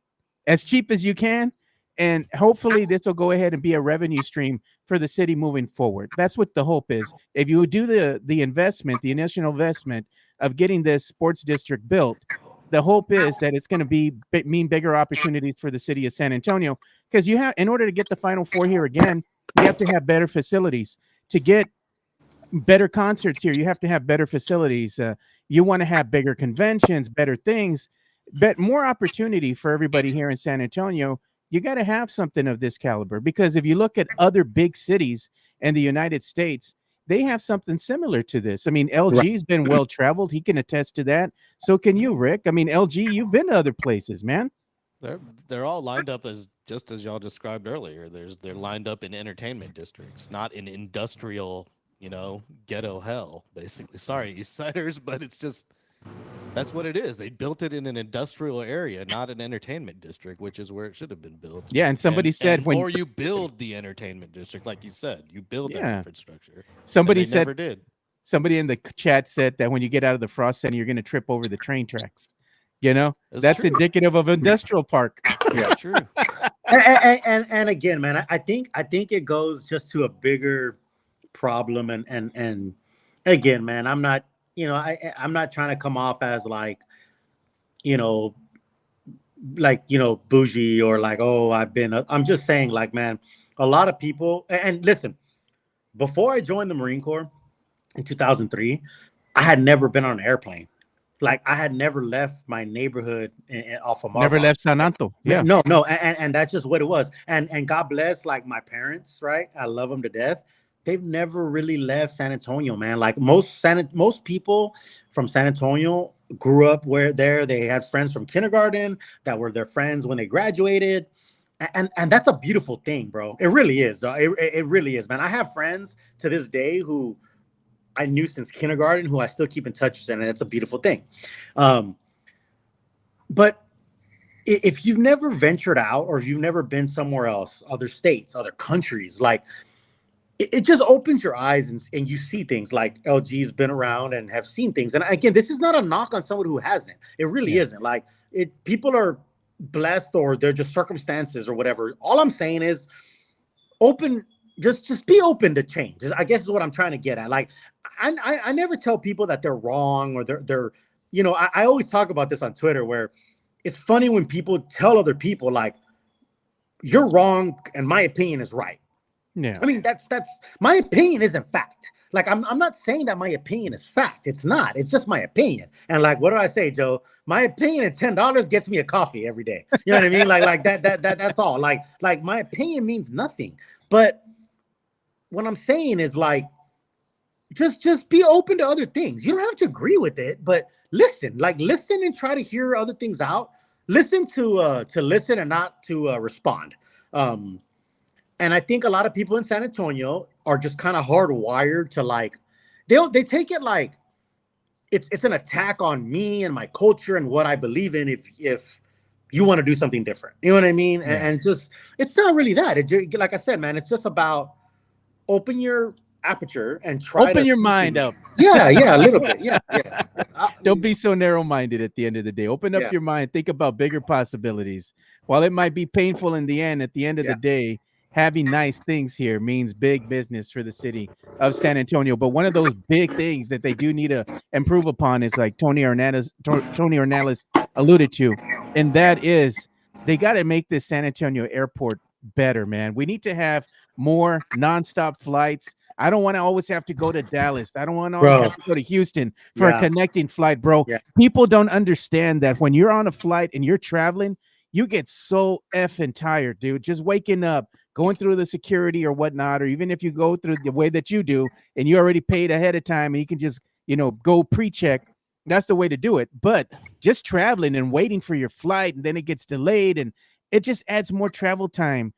as you can. And hopefully this will go ahead and be a revenue stream for the city moving forward. That's what the hope is. If you do the investment, the initial investment of getting this sports district built, the hope is that it's going to mean bigger opportunities for the city of San Antonio, because you have, in order to get the Final Four here again, you have to have better facilities. To get better concerts here, you have to have better facilities. You want to have bigger conventions, better things, but more opportunity for everybody here in San Antonio. You got to have something of this caliber, because if you look at other big cities in the United States, they have something similar to this. I mean, LG's been well traveled. He can attest to that. So can you, Rick? I mean, LG, you've been to other places, man. They're all lined up as just as y'all described earlier. They're lined up in entertainment districts, not in industrial, ghetto hell, basically. Sorry, East Siders, but it's just that's what it is. They built it in an industrial area, not an entertainment district, which is where it should have been built. Yeah, and somebody said or you build the entertainment district, like you said, you build that infrastructure. Somebody said never did. Somebody in the chat said that when you get out of the Frost Center, you're going to trip over the train tracks. That's true. indicative of industrial park. Yeah, true. and again, man, I think it goes just to a bigger problem, and again, man, I'm not. I'm not trying to come off as like bougie or like, oh, I'm just saying, like, man, a lot of people, and listen, before I joined the Marine Corps in 2003, I had never been on an airplane. Like, I had never left my neighborhood off of Marmont. Never left San Antonio. Yeah. No. And that's just what it was. And God bless, like, my parents, right? I love them to death. They've never really left San Antonio, man. Like most people from San Antonio grew up they had friends from kindergarten that were their friends when they graduated. And that's a beautiful thing, bro. It really is. It really is, man. I have friends to this day who I knew since kindergarten who I still keep in touch with, and it's a beautiful thing. But if you've never ventured out, or if you've never been somewhere else, other states, other countries, like, it just opens your eyes, and you see things like LG's been around and have seen things. And again, this is not a knock on someone who hasn't. It really isn't. Like, people are blessed, or they're just circumstances or whatever. All I'm saying is just be open to change, I guess is what I'm trying to get at. Like, I never tell people that they're wrong, or they're I always talk about this on Twitter, where it's funny when people tell other people, like, you're wrong and my opinion is right. Yeah. I mean, that's my opinion isn't fact. Like, I'm not saying that my opinion is fact. It's not. It's just my opinion. And like, what do I say, Joe? My opinion at $10 gets me a coffee every day. You know what I mean? Like that's all. Like my opinion means nothing. But what I'm saying is, like, just be open to other things. You don't have to agree with it, but listen and try to hear other things out. Listen to listen and not to respond. And I think a lot of people in San Antonio are just kind of hardwired to, like, they take it like it's an attack on me and my culture and what I believe in if you want to do something different. You know what I mean? Yeah. And just, it's not really that. Like I said, man, it's just about open your aperture and open your mind up. Yeah, a little bit. Yeah. Don't be so narrow-minded at the end of the day. Open up your mind. Think about bigger possibilities. While it might be painful in the end, at the end of the day, having nice things here means big business for the city of San Antonio. But one of those big things that they do need to improve upon is, like Tony Hernandez alluded to, and that is they got to make this San Antonio airport better, man. We need to have more nonstop flights. I don't want to always have to go to Dallas. I don't want to always Bro. have to go to Houston for a Yeah. connecting flight, bro. Yeah. People don't understand that when you're on a flight and you're traveling, you get so effing tired, dude. Just waking up, going through the security or whatnot, or even if you go through the way that you do and you already paid ahead of time and you can just, go pre-check, that's the way to do it. But just traveling and waiting for your flight and then it gets delayed and it just adds more travel time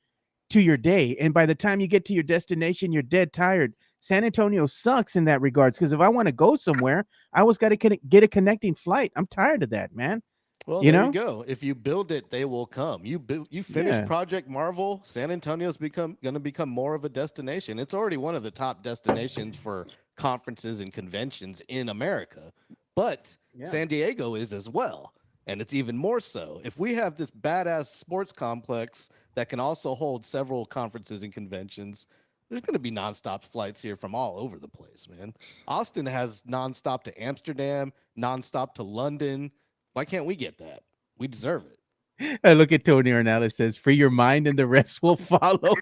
to your day. And by the time you get to your destination, you're dead tired. San Antonio sucks in that regards because if I want to go somewhere, I always got to get a connecting flight. I'm tired of that, man. Well, You there know? you go. If you build it, they will come. You finish Yeah. Project Marvel, San Antonio's going to become more of a destination. It's already one of the top destinations for conferences and conventions in America. But San Diego is as well, and it's even more so. If we have this badass sports complex that can also hold several conferences and conventions, there's going to be nonstop flights here from all over the place, man. Austin has nonstop to Amsterdam, nonstop to London. Why can't we get that? We deserve it. I look at Tony Ornelas says, free your mind and the rest will follow.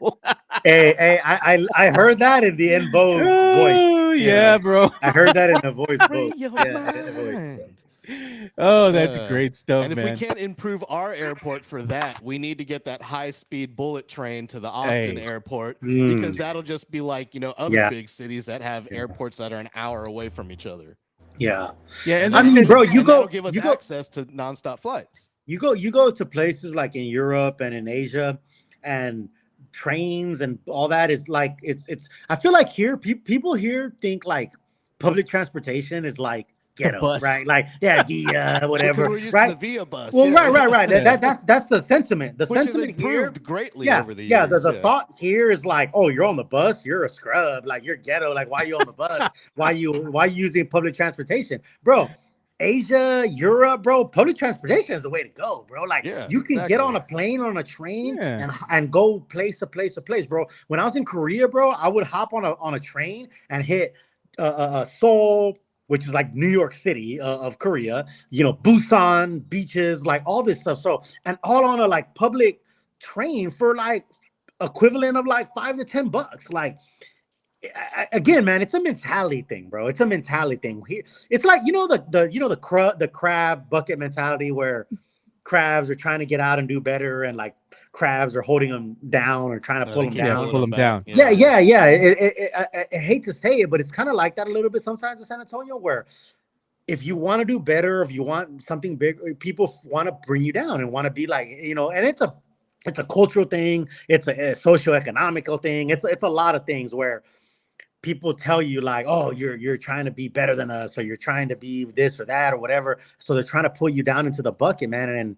Hey, I heard that in the En Vogue voice. Oh, yeah, bro. I heard that in the voice. Free vote. your Yeah, in the voice. mind. Oh, that's great stuff, And if man. we can't improve our airport for that, we need to get that high-speed bullet train to the Austin airport because that'll just be like, other big cities that have airports that are an hour away from each other. Yeah. Yeah, and I mean, bro, that'll give us access to nonstop flights. You go to places like in Europe and in Asia, and trains and all that is like it's. I feel like here people here think like public transportation is like ghetto, bus. right? Like whatever, We're used right? to the Via bus. Well, yeah. right. That's the sentiment. The Which has sentiment here, improved greatly over the years. yeah. The thought here is like, oh, you're on the bus, you're a scrub, like you're ghetto. Like, why are you on the bus? why you using public transportation, bro? Asia, Europe, bro, public transportation is the way to go, bro. Like, you can get on a plane, on a train, and go place to place, bro. When I was in Korea, bro, I would hop on a train and hit Seoul, which is like New York City of Korea, Busan, beaches, like all this stuff. So, and all on a like public train for like equivalent of like $5 to $10. Like, again, man, it's a mentality thing, bro. It's a mentality thing. It's like, the crab bucket mentality where crabs are trying to get out and do better, and like crabs are holding them down or trying to pull them down. Pull them down. Yeah. I hate to say it, but it's kind of like that a little bit sometimes in San Antonio, where if you want to do better, if you want something big, people want to bring you down and want to be like, and it's a cultural thing. It's a socioeconomical thing. It's a lot of things where people tell you like, oh, you're trying to be better than us, or you're trying to be this or that or whatever. So they're trying to pull you down into the bucket, man. And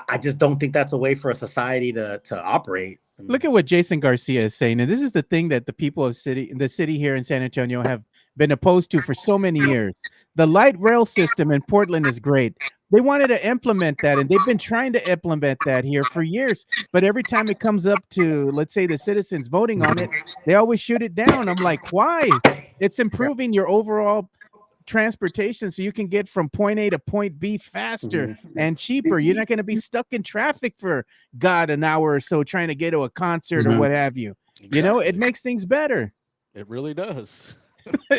I just don't think that's a way for a society to operate. Look at what Jason Garcia is saying. And this is the thing that the people of the city here in San Antonio have been opposed to for so many years. The light rail system in Portland is great. They wanted to implement that, and they've been trying to implement that here for years. But every time it comes up to, let's say, the citizens voting on it, they always shoot it down. I'm like, why? It's improving your overall transportation so you can get from point A to point B faster and cheaper. You're not going to be stuck in traffic for an hour or so trying to get to a concert or what have you. Exactly. It makes things better. It really does.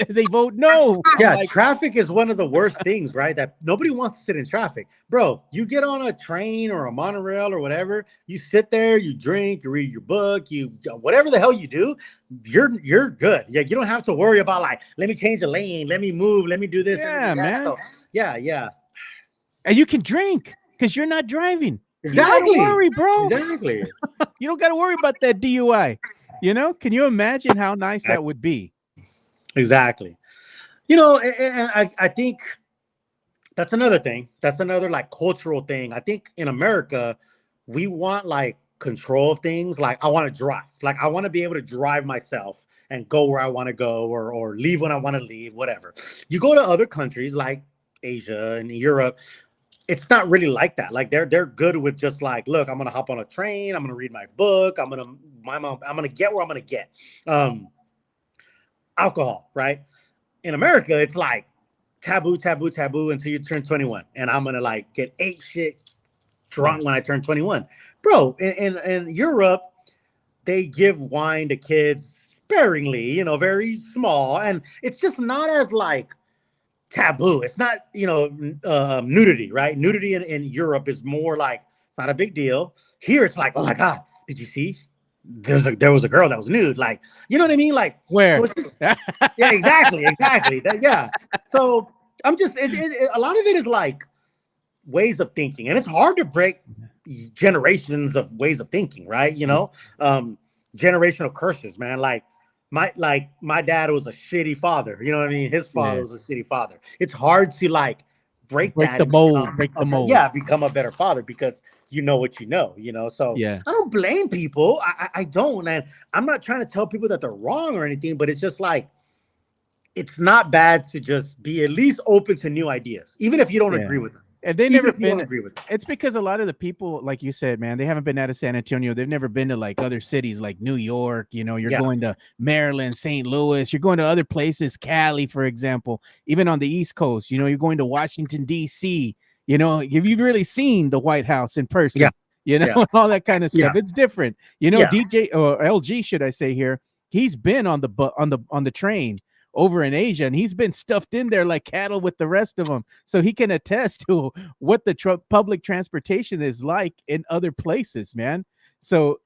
They vote no. Yeah, traffic is one of the worst things, right? That nobody wants to sit in traffic. Bro, you get on a train or a monorail or whatever, you sit there, you drink, you read your book, you whatever the hell you do, you're good. Yeah, you don't have to worry about like, let me change a lane, let me move, let me do this. Yeah, man. So, yeah. And you can drink because you're not driving. Exactly. You don't worry, bro. Exactly. You don't got to worry about that DUI. Can you imagine how nice that would be? Exactly. And I think that's another thing. That's another like cultural thing. I think in America, we want like control of things. Like I want to drive. Like I want to be able to drive myself and go where I want to go or leave when I want to leave, whatever. You go to other countries like Asia and Europe, it's not really like that. Like they're good with just like, look, I'm gonna hop on a train, I'm gonna read my book, I'm gonna get where I'm gonna get. Alcohol, right? In America, it's like taboo until you turn 21. And I'm gonna like get ape shit drunk when I turn 21. Bro, in Europe, they give wine to kids sparingly, you know, very small, and it's just not as like taboo. It's not, you know, nudity, right? Nudity in Europe is more like it's not a big deal. Here, it's like, oh my god, did you see? There was a girl that was nude, like, you know what I mean? Like, Where? so it's just, yeah, exactly. Yeah. So I'm just a lot of it is like ways of thinking, and it's hard to break generations of ways of thinking, right? You know, generational curses, man. Like my dad was a shitty father. You know what I mean? His father was a shitty father. It's hard to like break that the and mold, break the mold. Yeah, become a better father because you know what you know. You know, so yeah, I don't blame people. I don't, and I'm not trying to tell people that they're wrong or anything, but it's just like it's not bad to just be at least open to new ideas, even if you don't agree with them. And they Even never if you don't been. agree with them. It's because a lot of the people, like you said, man, they haven't been out of San Antonio. They've never been to like other cities like New York. You know, you're going to Maryland, St. Louis. You're going to other places, Cali, for example. Even on the East Coast, you know, you're going to Washington D.C. You know, have you really seen the White House in person? Yeah. You know, all that kind of stuff. Yeah. It's different. You know, DJ or LG, should I say here? He's been on the train over in Asia, and he's been stuffed in there like cattle with the rest of them, so he can attest to what the public transportation is like in other places, man. So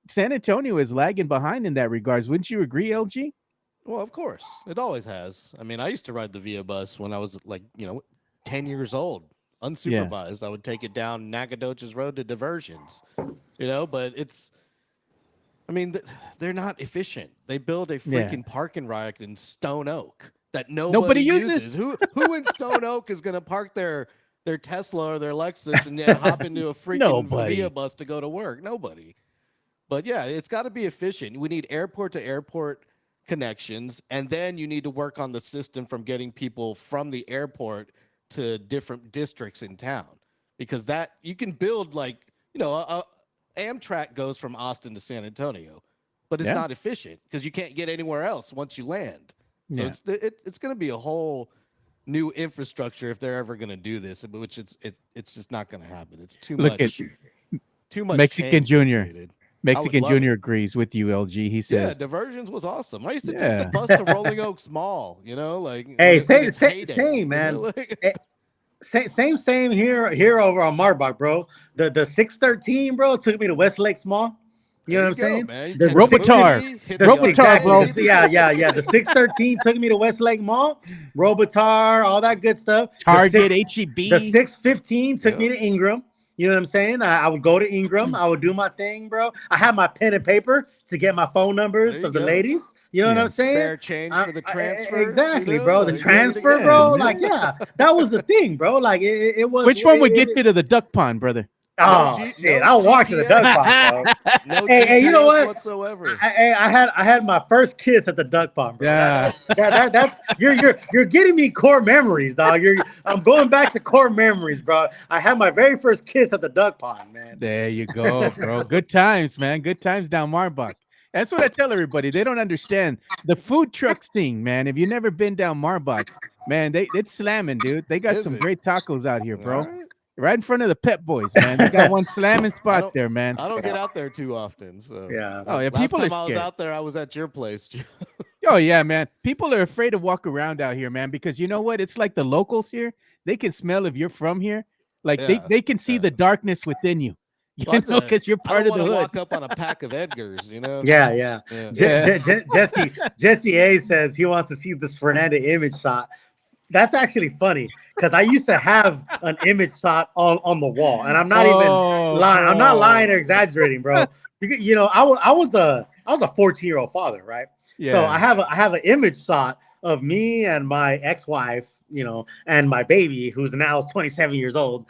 San Antonio is lagging behind in that regards. Wouldn't you agree, LG? Well, of course, it always has. I mean, I used to ride the Via bus when I was like, 10 years old, unsupervised. I would take it down Nacogdoches Road to Diversions, but it's, I mean, they're not efficient. They build a freaking parking lot in Stone Oak that nobody uses. Who in Stone Oak is going to park their Tesla or their Lexus and then hop into a freaking Via bus to go to work? Nobody. But yeah, it's got to be efficient. We need airport to airport connections, and then you need to work on the system from getting people from the airport to different districts in town, because that you can build like, Amtrak goes from Austin to San Antonio, but it's not efficient because you can't get anywhere else once you land. So it's going to be a whole new infrastructure if they're ever going to do this, which it's just not going to happen. It's too much. Too much. Mexican Junior. Mexican Junior agrees with you, LG. He says, Diversions was awesome. I used to take the bus to Rolling Oaks Mall. Hey, same, man. Same here over on Marbach, bro. The 613, bro, took me to Westlake Mall. You know what I'm saying? Man. The Robotar, bro. Yeah. The 613 took me to Westlake Mall, Robotar, all that good stuff. Target, HEB. The 615 took me to Ingram. You know what I'm saying? I would go to Ingram. I would do my thing, bro. I had my pen and paper to get my phone numbers of the ladies. You know what I'm saying? Spare change for the transfer. Exactly, bro. The transfer, bro. Like, that was the thing, bro. Like, it was. Which one would get you to the duck pond, brother? Oh shit! I'll walk to the duck pond, bro. Hey, you know what? Whatsoever. I had my first kiss at the duck pond, bro. Yeah. That's you're getting me core memories, dog. I'm going back to core memories, bro. I had my very first kiss at the duck pond, man. There you go, bro. Good times, man. Good times down Marbach. That's what I tell everybody. They don't understand the food truck scene, man. If you've never been down Marbach, man, it's slamming, dude. They got some great tacos out here, bro. Right in front of the Pep Boys, man. They got one slamming spot there, man. I don't get out there too often, so Oh yeah, last people time are I was scared. out there, I was at your place. Oh yeah, man. People are afraid to walk around out here, man, because you know what? It's like the locals here. They can smell if you're from here. Like they can see the darkness within you. You know, because you're part of the hood. Walk up on a pack of Edgars, you know. Yeah. Jesse A says he wants to see this Fernandez image shot. That's actually funny because I used to have an image shot on the wall, and I'm not even lying. I'm not lying or exaggerating, bro. You know, I was a 14-year-old father, right? Yeah. So I have an image shot of me and my ex-wife, you know, and my baby, who's now 27 years old,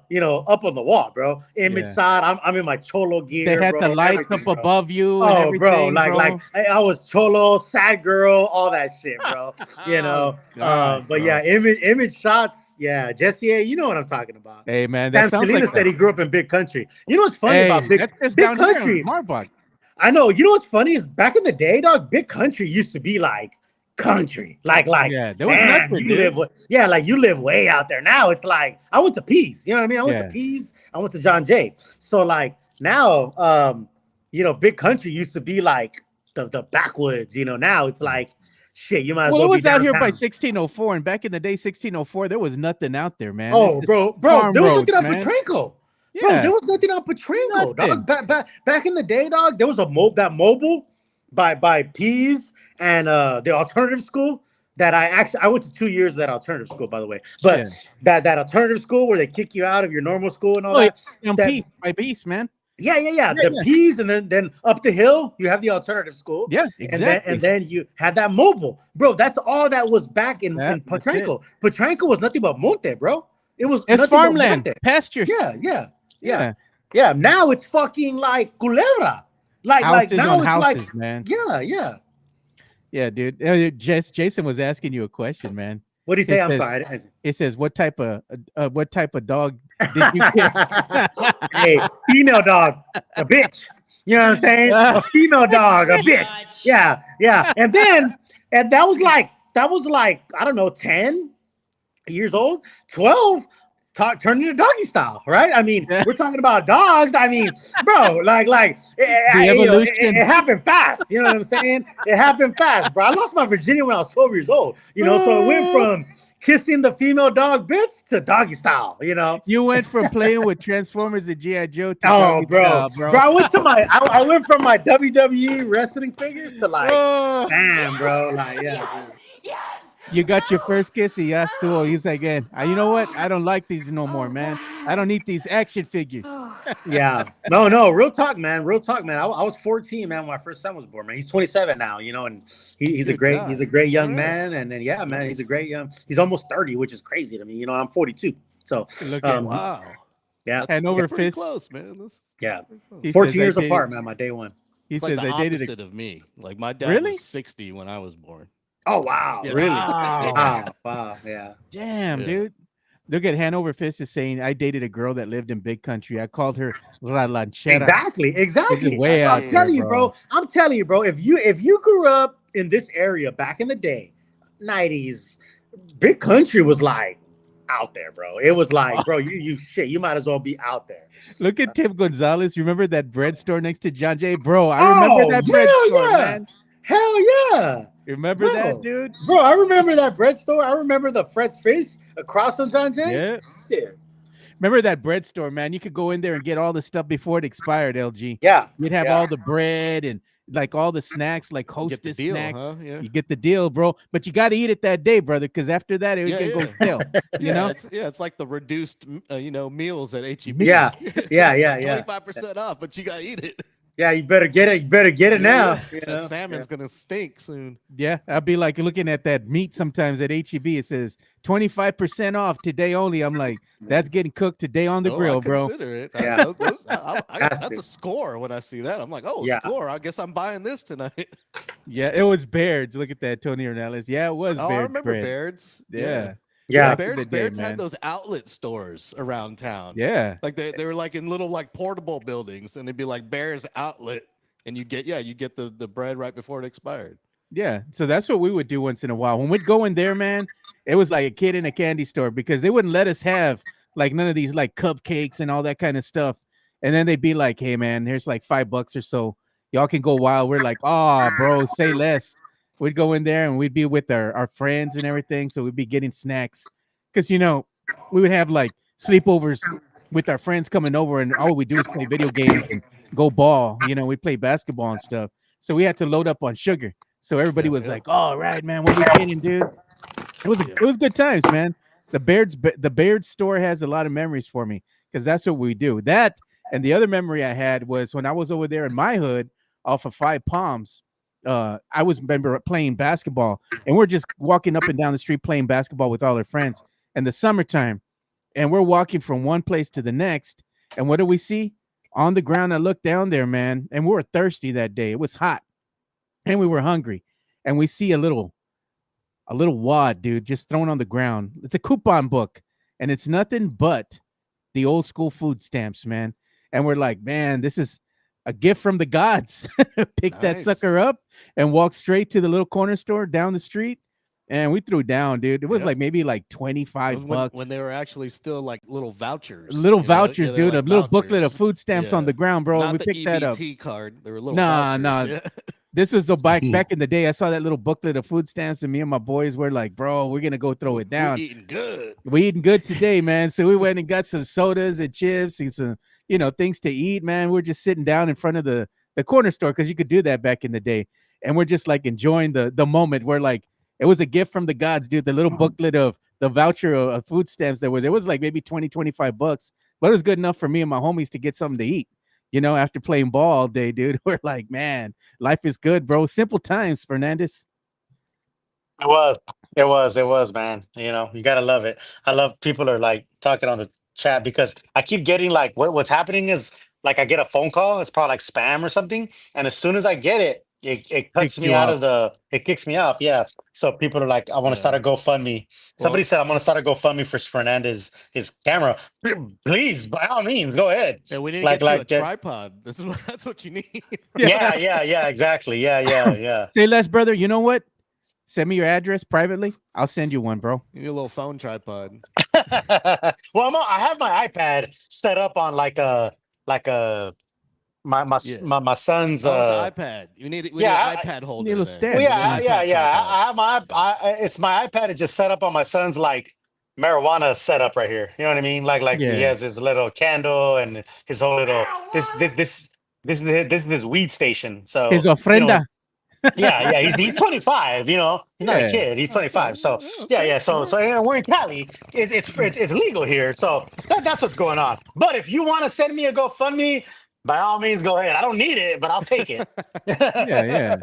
you know, up on the wall, bro. Image shot. I'm in my cholo gear. They had bro, the lights up above you. Oh, and bro, like I was cholo, sad girl, all that shit, bro. You know, God, but bro. yeah, image shots. Yeah, Jesse, you know what I'm talking about. Hey, man, that sounds Selena like said he grew up in Big Country. You know what's funny about Big Country? Marbach. I know. You know what's funny is back in the day, dog. Big Country used to be like country, like yeah, there was nothing, you live way out there. Now it's like I went to Pease. You know what I mean? I went to Pease. I went to John Jay. So like now, you know, Big Country used to be like the backwoods. Now it's like shit. You might as Well, well it was be out here by downtown. 1604, and back in the day, 1604, there was nothing out there, man. Oh, It's bro, farm there was roads, nothing on man. Petrenko. Bro, Yeah, there was nothing on Petrenko, Nothing. dog. Back in the day, dog, there was that mobile by Pease and the alternative school that I went to 2 years of that alternative school, by the way. But that alternative school where they kick you out of your normal school and all that. Yeah, that by Peace, man. Yeah. Yeah, The yeah. Peas, and then up the hill you have the alternative school. Yeah, exactly. And then you had that mobile, bro. That's all that was back in That's Petrenko. Petrenko was nothing but monte, bro. It's It's nothing farmland, but monte. pastures. Yeah. Now it's fucking like Culebra. Houses now on it's houses, man. Yeah. Dude. Jason was asking you a question, man. What do you say? I'm says- sorry. It says, what type of dog did you get? Hey, female dog, a bitch. You know what I'm saying? A female dog, a bitch. Yeah. And that was like I don't know, 10 years old, 12. Turning to doggy style, right? I mean, we're talking about dogs. I mean, bro, it happened fast. You know what I'm saying? It happened fast, bro. I lost my virginity when I was 12 years old. So it went from kissing the female dog bitch to doggy style. You went from playing with Transformers and G.I. Joe to Oh, doggy style, bro. I went from my WWE wrestling figures to damn, bro. You got your first kiss, he asked Thuo. He's like, you know what? I don't like these no more, man. I don't need these action figures. Yeah. No, real talk, man. I was 14, man, when my first son was born, man. He's 27 now, and he's a great young man. And then, yeah, man, he's almost 30, which is crazy to me. I'm 42. So, wow. Yeah. And over pretty fist. close, man. Yeah. He 14 says, years apart, man, my day one. He It's says, like the I dated opposite of me. Like my dad Really? was 60 when I was born. Oh, wow. Yeah. Really? Wow. Wow. Yeah. Damn, Yeah. dude. Look at Hanover Fist is saying, I dated a girl that lived in big country. I called her La Lanchera. Exactly. Way out I'm telling there, you, bro. If you grew up in this area back in the day, 90s, big country was like out there, bro. It was like, bro, you might as well be out there. Look at Tim Gonzalez. Remember that bread store next to John Jay? Bro, I remember that bread store, man. Hell yeah. Remember Bro. that, dude? Bro, I remember that bread store. I remember the Fred's Fish across from John Jay. Yeah. Shit. Remember that bread store, man? You could go in there and get all the stuff before it expired, LG. Yeah. You'd have all the bread and like all the snacks, like Hostess deal, snacks. huh? Yeah. You get the deal, bro. But you got to eat it that day, brother, because after that, it can go stale. You know? It's like the reduced, meals at HEB. Yeah. Yeah. 25% off, but you gotta eat it. Yeah, you better get it. You better get it now. That salmon's gonna stink soon. Yeah, I'd be like looking at that meat sometimes at HEB. It says 25% off today only. I'm like, that's getting cooked today on the grill, I bro. Consider it. Yeah. That's a score when I see that. I'm like, score. I guess I'm buying this tonight. Yeah, it was Baird's. Look at that, Tony Hernandez. Yeah, it was Baird's. I remember bread. Baird's. Yeah. Yeah. Baird's had those outlet stores around town. Yeah. Like they were like in little like portable buildings, and it'd be like Bear's Outlet, and you get the bread right before it expired. Yeah. So that's what we would do once in a while. When we'd go in there, man, it was like a kid in a candy store because they wouldn't let us have like none of these like cupcakes and all that kind of stuff. And then they'd be like, hey man, here's like $5 or so. Y'all can go wild. We're like, oh bro, say less. We'd go in there and we'd be with our friends and everything. So we'd be getting snacks because, we would have like sleepovers with our friends coming over and all we do is play video games and go ball. We play basketball and stuff. So we had to load up on sugar. So everybody was like, all right, man, what we getting, dude? It was good times, man. The Baird's store has a lot of memories for me because that's what we do. That and the other memory I had was when I was over there in my hood off of Five Palms. I remember playing basketball and we're just walking up and down the street playing basketball with all our friends in the summertime. And we're walking from one place to the next. And what do we see? On the ground, I looked down there, man, and we were thirsty that day. It was hot and we were hungry. And we see a little wad, dude, just thrown on the ground. It's a coupon book and it's nothing but the old school food stamps, man. And we're like, man, this is a gift from the gods. Pick that sucker up and walk straight to the little corner store down the street. And we threw down, dude. It was like maybe like $25 when they were actually still like little vouchers. Little vouchers, dude. Like a little vouchers. booklet of food stamps on the ground, bro. Not and we the picked that up. EBT card. They were little Nah. vouchers. This was back in the day. I saw that little booklet of food stamps, and me and my boys were like, "Bro, we're gonna go throw it down. We're eating good. We eating good today, man." So we went and got some sodas and chips and some, things to eat, man. We're just sitting down in front of the corner store because you could do that back in the day, and we're just like enjoying the moment. We're like, it was a gift from the gods, dude. The little booklet of the voucher of food stamps there was like maybe 20, 25 bucks, but it was good enough for me and my homies to get something to eat. After playing ball all day, dude, we're like, man, life is good, bro. Simple times, Fernandez. It was, man. You gotta love it. I love people are like talking on the chat because I keep getting like what's happening is like I get a phone call, it's probably like spam or something, and as soon as I get it, it cuts Kicked me you out off. of it kicks me off. Yeah. So people are like, I want to start a GoFundMe. Somebody Well- said I'm gonna start a GoFundMe for Fernandez his camera. Please, by all means, go ahead. Yeah, we need to Like get you a like tripod. That's what you need. yeah, exactly. Yeah. Say less, brother. You know what? Send me your address privately. I'll send you one, bro. You need a little phone tripod. Well, I have my iPad set up on like a Yeah. my son's Oh, it's an iPad. We need an iPad holder. need a little then. stand. well, We need an yeah. iPad tripod. I have it's my iPad is just set up on my son's like marijuana setup right here. You know what I mean? Like he Yeah. has his little candle and his whole little this is his weed station. So His ofrenda. yeah. He's 25. He's not Yeah. a kid. He's 25. So Okay. yeah. So we're in Cali. It's legal here. So that's what's going on. But if you want to send me a GoFundMe, by all means, go ahead. I don't need it, but I'll take it. Yeah.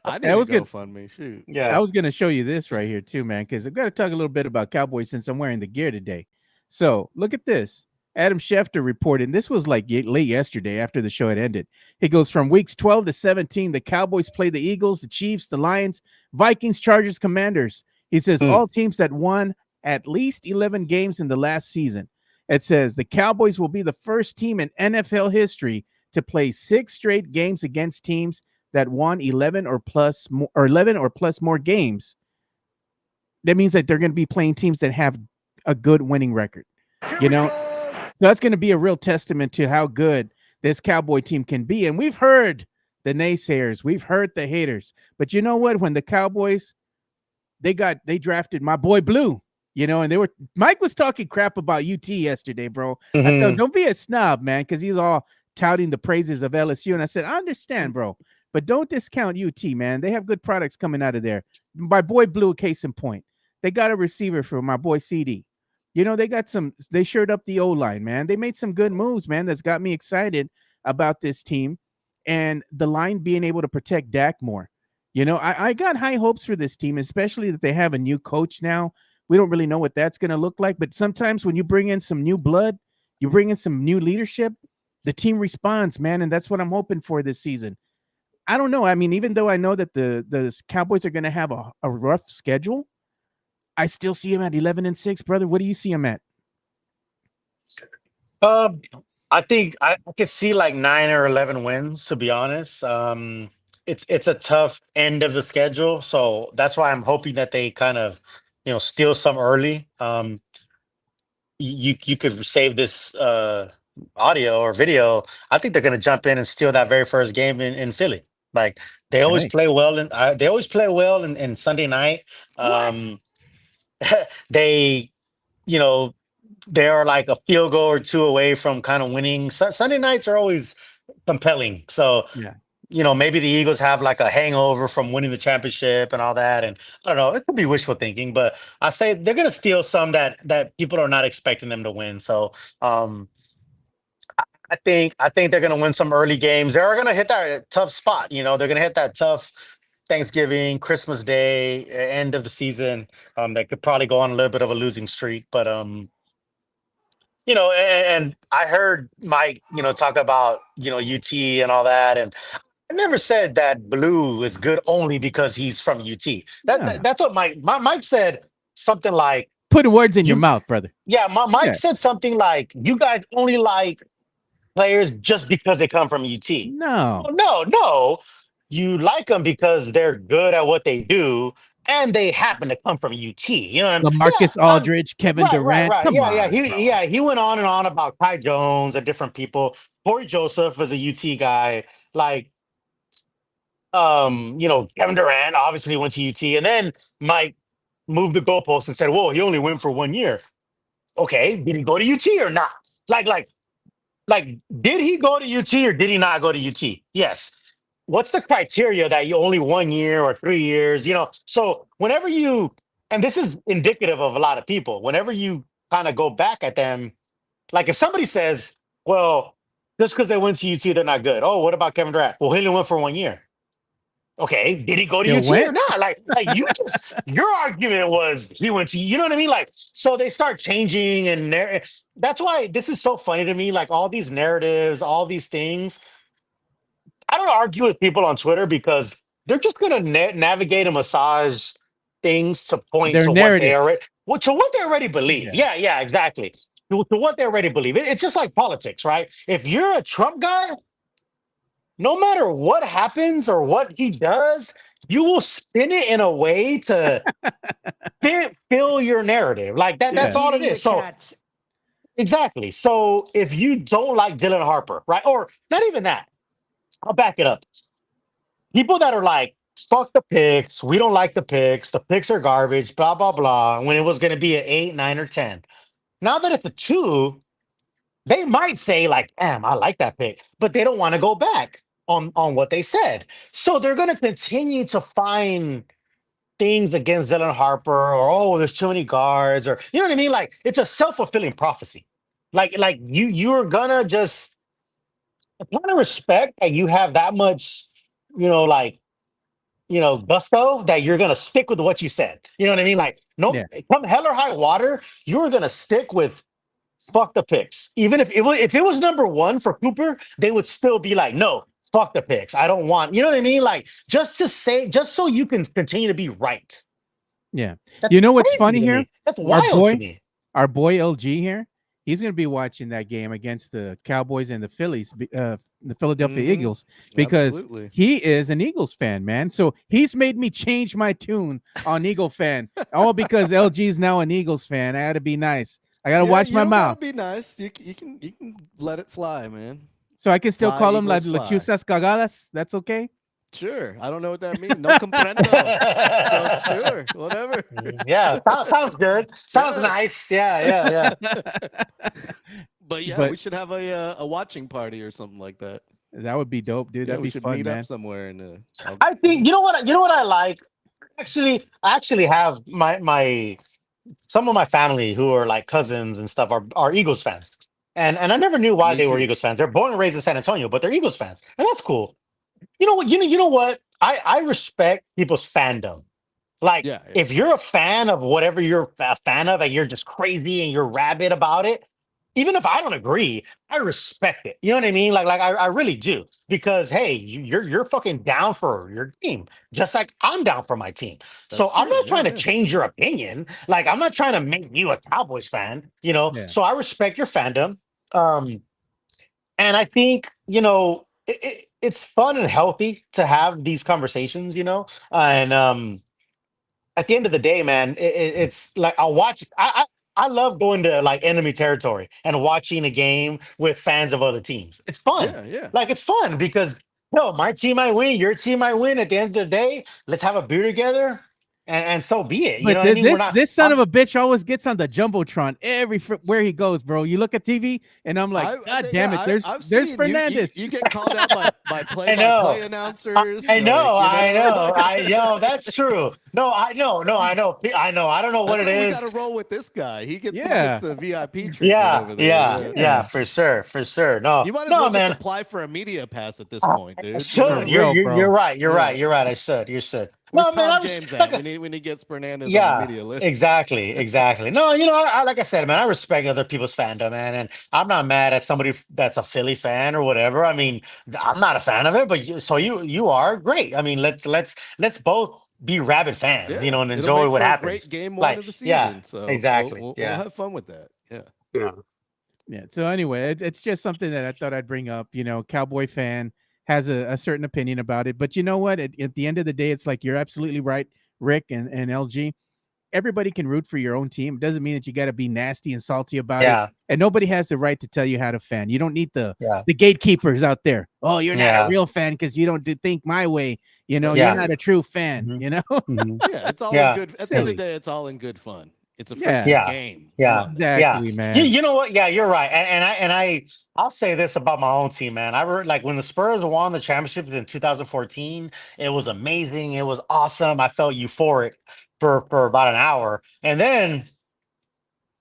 I need That to was good. GoFundMe. Shoot. Yeah. I was going to show you this right here too, man, because I've got to talk a little bit about Cowboys since I'm wearing the gear today. So look at this. Adam Schefter reported, this was like late yesterday after the show had ended. He goes, from weeks 12 to 17, the Cowboys play the Eagles, the Chiefs, the Lions, Vikings, Chargers, Commanders. He says all teams that won at least 11 games in the last season. It says the Cowboys will be the first team in NFL history to play 6 straight games against teams that won 11 or plus more games. That means that they're going to be playing teams that have a good winning record. So that's going to be a real testament to how good this Cowboy team can be. And we've heard the naysayers, we've heard the haters, but you know what? When the Cowboys, they drafted my boy Blue, and Mike was talking crap about UT yesterday, bro. I told him, don't be a snob, man, because he's all touting the praises of LSU. And I said, I understand, bro, but don't discount UT, man. They have good products coming out of there. My boy Blue, case in point. They got a receiver for my boy CD. They shored up the O-line, man. They made some good moves, man. That's got me excited about this team and the line being able to protect Dak more. I got high hopes for this team, especially that they have a new coach now. We don't really know what that's going to look like, but sometimes when you bring in some new blood, you bring in some new leadership, the team responds, man, and that's what I'm hoping for this season. I don't know. I mean, even though I know that the Cowboys are going to have a rough schedule, I still see him at 11-6, brother. What do you see him at? I think I could see like 9 or 11 wins, to be honest. It's a tough end of the schedule, so that's why I'm hoping that they kind of, steal some early. You could save this audio or video. I think they're going to jump in and steal that very first game in Philly. Like they always play well, in Sunday night. They, they are like a field goal or two away from kind of winning. Sunday nights are always compelling. So, maybe the Eagles have like a hangover from winning the championship and all that. And I don't know, it could be wishful thinking, but I say they're going to steal some that people are not expecting them to win. So, I think they're going to win some early games. They're going to hit that tough spot. They're going to hit that tough Thanksgiving, Christmas Day, end of the season. That could probably go on a little bit of a losing streak, but and I heard Mike, talk about UT and all that, and I never said that Blue is good only because he's from UT. That's what Mike said. Something like putting words in your mouth, brother. Yeah, Mike said something like, "You guys only like players just because they come from UT." No. You like them because they're good at what they do, and they happen to come from UT. You know what I mean? LaMarcus Aldridge, Kevin Durant. Right. Come on, He went on and on about Kai Jones and different people. Corey Joseph was a UT guy. Like, Kevin Durant obviously went to UT, and then Mike moved the goalpost and said, "Whoa, he only went for 1 year." Okay, did he go to UT or not? Like, did he go to UT or did he not go to UT? Yes. What's the criteria that you only 1 year or 3 years? So whenever and this is indicative of a lot of people, whenever you kind of go back at them, like if somebody says, well, just because they went to UT, they're not good. Oh, what about Kevin Durant? Well, he only went for 1 year. Okay, did he go to Still UT or went? not? Like your argument was he went to, you know what I mean? Like, so they start changing, and that's why this is so funny to me. Like all these narratives, all these things. I don't argue with people on Twitter because they're just gonna navigate and massage things to point Their to what narrative. to what they already believe. Yeah. Yeah, exactly. To what they already believe. It's just like politics, right? If you're a Trump guy, no matter what happens or what he does, you will spin it in a way to fill your narrative. Like that. Yeah. That's all it Eating is. the So cats. exactly. So if you don't like Dylan Harper, right, or not even that, I'll back it up. People that are like, fuck the picks, we don't like the picks are garbage, blah blah blah. When it was going to be an 8, 9, or 10, now that it's a 2, they might say like, damn, I like that pick, but they don't want to go back on what they said. So they're going to continue to find things against Dylan Harper, or oh, there's too many guards, or you know what I mean? Like it's a self-fulfilling prophecy. Like you're gonna just kind of respect that you have that much, like gusto that you're gonna stick with what you said. You know what I mean? Like no, Yeah. come hell or high water, you're gonna stick with fuck the picks. Even if it was number 1 for Cooper, they would still be like, no, fuck the picks. I don't want, you know what I mean? Like just so you can continue to be right. Yeah. That's You know what's crazy funny to here? me. That's wild to me. Our boy LG here, he's going to be watching that game against the Cowboys and the Phillies, the Philadelphia Mhm. Eagles, because Absolutely. he is an Eagles fan, man. So he's made me change my tune on Eagle fan, all because LG is now an Eagles fan. I got to be nice. I got to watch you my don't gotta mouth. Be nice. You can let it fly, man. So I can still Fly, call him La Eagles, fly. Chusas Cagadas. That's okay? Sure. I don't know what that means. No comprendo. So sure, whatever. Yeah, sounds good. Sounds Yeah. nice. Yeah. But yeah, But- we should have a watching party or something like that. That would be dope, dude. Yeah, That'd we be should fun, meet man. up somewhere and I think you know what I like. I actually have my some of my family who are like cousins and stuff are Eagles fans, and I never knew why Me they were too. Eagles fans. They're born and raised in San Antonio, but they're Eagles fans, and that's cool. You know what? You know what? I respect people's fandom. Like, Yeah. if you're a fan of whatever you're a fan of, and you're just crazy and you're rabid about it, even if I don't agree, I respect it. You know what I mean? Like I really do, because hey, you're fucking down for your team, just like I'm down for my team. So That's I'm true. not Yeah, trying to yeah. change your opinion. Like I'm not trying to make you a Cowboys fan. Yeah. So I respect your fandom. And I think it's fun and healthy to have these conversations. And at the end of the day, man, it's like I'll watch. I love going to like enemy territory and watching a game with fans of other teams. It's fun. Yeah. Like it's fun because my team might win, your team might win. At the end of the day, let's have a beer together, and so be it. You But know what I mean? this son of a bitch always gets on the jumbotron where he goes, bro. You look at TV, and I'm like, God damn it! I've There's seen Fernandez. You get called out by play-by-play know. announcers. I know. like, I know. That's true. No, I know. I know. I don't know what That's it why is. We got to roll with this guy. He gets the VIP treatment Yeah, over there. yeah, for sure. No, You might as no, well man. just apply for a media pass at this point, dude. Should. real, bro. You're right. You're Yeah. right. You're right. I should. You should. Where's No, man. Tom James at? We need to get Fernandez on the media list. Exactly. No, I like I said, man, I respect other people's fandom, man, and I'm not mad at somebody that's a Philly fan or whatever. I mean, I'm not a fan of it, but you are great. I mean, let's both be rabid fans, and It'll enjoy make what for a happens. Great game Like, one of the season. yeah, So exactly. We'll have fun with that. Yeah. Yeah. So anyway, it's just something that I thought I'd bring up. Cowboy fan has a certain opinion about it, but you know what? At the end of the day, it's like you're absolutely right, Rick and LG. Everybody can root for your own team. It doesn't mean that you got to be nasty and salty about it. And nobody has the right to tell you how to fan. You don't need the gatekeepers out there. Oh, you're not a real fan because you don't think my way. You know, Yeah. you're not a true fan. Mhm. You know, Mhm. Yeah, it's all Yeah. in good. At the end of Silly. the day, it's all in good fun. It's a Yeah. freaking Yeah. game. Yeah. Come on. exactly, man. You know what? Yeah, you're right. I'll say this about my own team, man. Like when the Spurs won the championship in 2014, it was amazing. It was awesome. I felt euphoric for about an hour. And then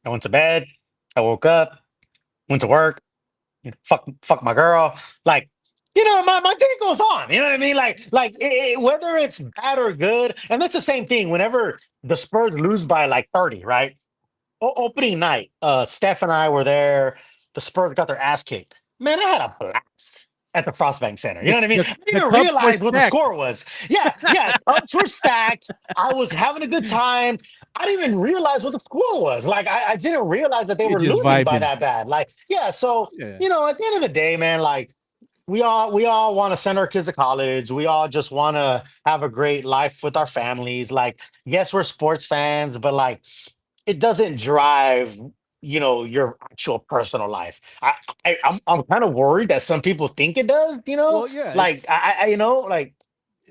I went to bed. I woke up, went to work, fuck my girl. Like, my day goes on. You know what I mean? Whether it's bad or good, and that's the same thing. Whenever the Spurs lose by like 30, right? Opening night, Steph and I were there. The Spurs got their ass kicked. Man, I had a blast at the Frostbank Center. You know what I mean? I didn't The even cups were realize what the stacked. score was. Yeah, cups were stacked. I was having a good time. I didn't even realize what the score was. Like, I didn't realize that they You're were just losing by vibing. that bad. Like, yeah. So Yeah. at the end of the day, man, like we all want to send our kids to college. We all just want to have a great life with our families. Like, yes, we're sports fans, but like it doesn't drive your actual personal life. I'm kind of worried that some people think it does. Well, yeah, Like it's like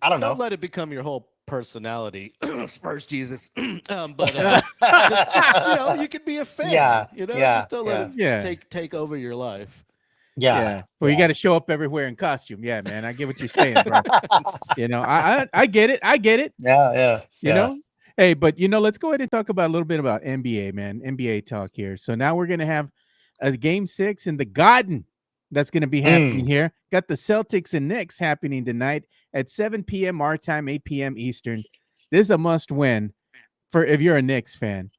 I don't don't know. let it become your whole personality. First, Jesus, but just you could be a fan. Yeah, yeah, just don't let yeah, it Yeah. take over your life. yeah, Well, you yeah. got to show up everywhere in costume. Yeah, man. I get what you're saying, bro. You know, I get it. I get it. Yeah, yeah, You yeah. know, hey, but let's go ahead and talk about a little bit about NBA, man. NBA talk here. So now we're gonna have a game 6 in the Garden that's gonna be happening here. Got the Celtics and Knicks happening tonight at 7 p.m. our time, 8 p.m. Eastern. This is a must win for if you're a Knicks fan,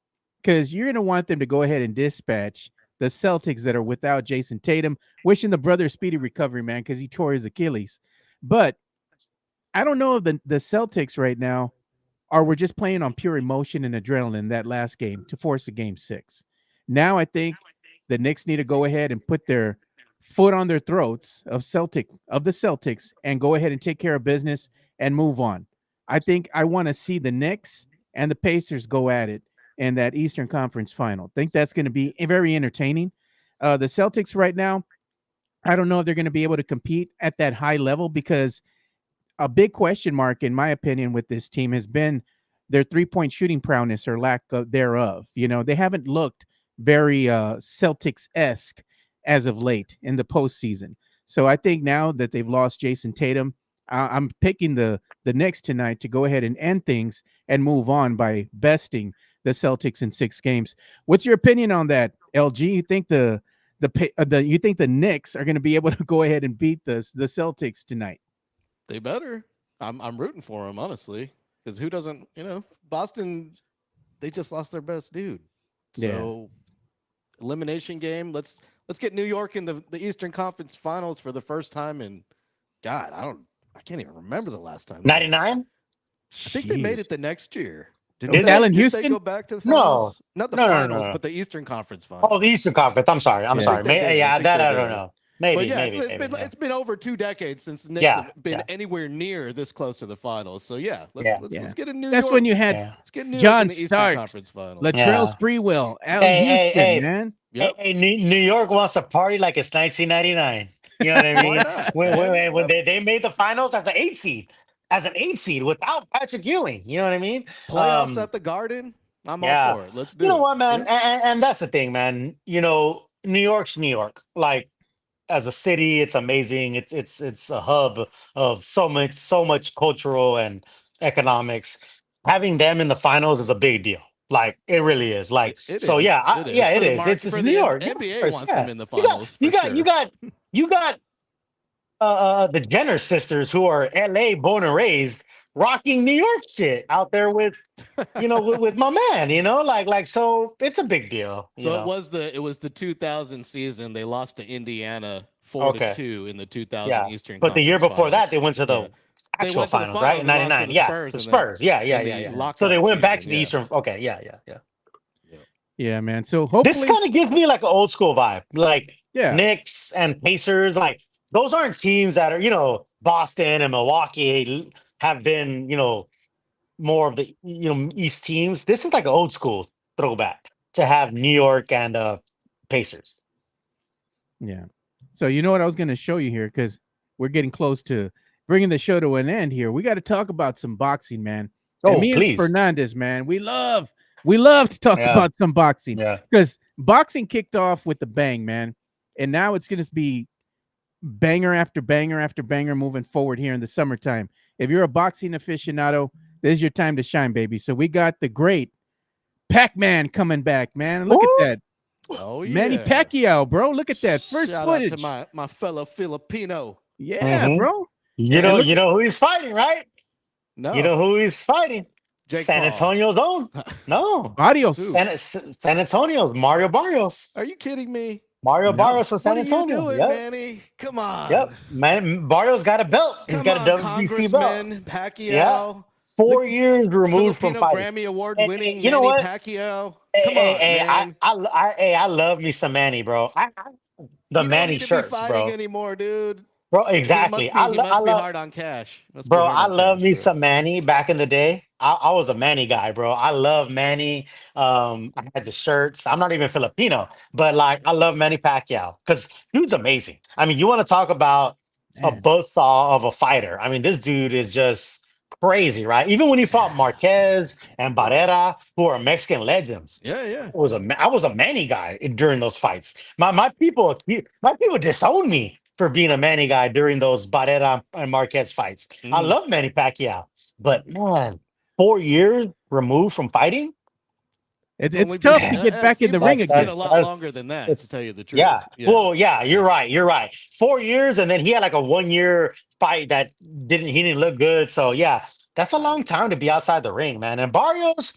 because you're gonna want them to go ahead and dispatch the Celtics that are without Jason Tatum. Wishing the brother speedy recovery, man, because he tore his Achilles. But I don't know if the Celtics right now or we're just playing on pure emotion and adrenaline that last game to force a game 6. Now I think the Knicks need to go ahead and put their foot on their throats of the Celtics and go ahead and take care of business and move on. I think I want to see the Knicks and the Pacers go at it in that Eastern Conference final. Think that's going to be very entertaining. The Celtics right now, I don't know if they're going to be able to compete at that high level because a big question mark, in my opinion, with this team has been their 3-point shooting prowess or lack of thereof. They haven't looked very Celtics-esque as of late in the postseason. So I think now that they've lost Jason Tatum, I'm picking the Knicks tonight to go ahead and end things and move on by besting the Celtics in 6 games. What's your opinion on that, LG? You think you think the Knicks are going to be able to go ahead and beat the Celtics tonight? They better. I'm rooting for them, honestly, because who doesn't? Boston, they just lost their best dude. So elimination game. Let's get New York in the Eastern Conference Finals for the first time in God. I can't even remember the last time. 99? I think they made it the next year. With Allen Houston? They go back to the No. finals? Not the No, finals, no. but the Eastern Conference Finals. Oh, the Eastern Conference. I'm sorry. I'm Yeah. sorry. I think they did. I think That they I don't did. know. Maybe, But yeah, maybe, it's been over 2 decades since the Knicks Yeah, have been yeah. anywhere near this close to the finals. So yeah, Yeah. let's get a New That's York. when you had Yeah. Let's get New York John in the Eastern Starks, Conference Finals. Latrell Yeah. Sprewell, Allen Houston, man. Yep. Hey, New York wants to party like it's 1999. You know what I Why mean? not, When man? when they made the finals as an 8 seed, without Patrick Ewing. You know what I mean? Playoffs at the Garden. I'm yeah. all for it. Let's do You know it. what, man? Yeah. And that's the thing, man. New York's New York. Like as a city, it's amazing. It's a hub of so much cultural and economics. Having them in the finals is a big deal. Like it really is. Like It so, is. yeah, It is. yeah, For it the is. market, It's for New the York. Yeah, of NBA course, wants yeah. them in the finals. You for sure. you got the Jenner sisters who are LA born and raised, rocking New York shit out there with with my man. So it's a big deal. So it was the 2000 season. They lost to Indiana 4-2 Okay. in the 2000 Yeah, Eastern but the year Conference before that, Finals. they went to Yeah. the They actual went to the finals, right? In finals and lost to '99. the Yeah, Spurs the in Spurs. Yeah, in the So they lockout went back to season, the yeah. Eastern. Okay, yeah. Yeah, man. So This hopefully, kind of gives me like an old school vibe, like yeah. Knicks and Pacers. Like those aren't teams that are Boston and Milwaukee have been more of the East teams. This is like an old school throwback to have New York and Pacers. Yeah. So you know what I was going to show you here because we're getting close to bringing the show to an end here, we got to talk about some boxing, man. Oh, and me please. and Fernandez, man, we love to talk about some boxing because boxing kicked off with the bang, man, and now it's going to be banger after banger after banger moving forward here in the summertime. If you're a boxing aficionado, this is your time to shine, baby. So we got the great Pac-Man coming back, man. Look at that. Oh, yeah. Manny Pacquiao, bro. Look at that. First Shout footage. out to my fellow Filipino. Yeah, bro. You know who he's fighting, right? No. You know who he's fighting? Jake San Paul. Antonio's own. No. Barrios. San Antonio's Mario Barrios. Are you kidding me? Mario Barrios for San What are Antonio. you doing, Manny? Come on. Yep. Man, Barrios got a belt. He's got a WBC belt. Congressman Pacquiao. 4 years removed Filipino from fighting. Grammy Award-winning you know Manny what? Pacquiao. Hey, man. I love me some Manny, bro. The You Manny don't need to shirts, be fighting bro. anymore, dude. Bro, exactly. He must be hard on cash. Bro, I love me some Manny back in the day. I was a Manny guy, bro. I love Manny. I had the shirts. I'm not even Filipino, but like I love Manny Pacquiao because dude's amazing. I mean, you want to talk about a buzzsaw of a fighter. I mean, this dude is just crazy, right? Even when he fought Marquez and Barrera, who are Mexican legends. Yeah. I was a Manny guy during those fights. My people disown me for being a Manny guy during those Barrera and Marquez fights. I love Manny Pacquiao, but man, 4 years removed from fighting. It's tough to get back in the ring again. It's been a lot longer than that, to tell you the truth. Yeah. Well, yeah, you're right. 4 years, and then he had like a 1 year fight that he didn't look good. So yeah, that's a long time to be outside the ring, man. And Barrios,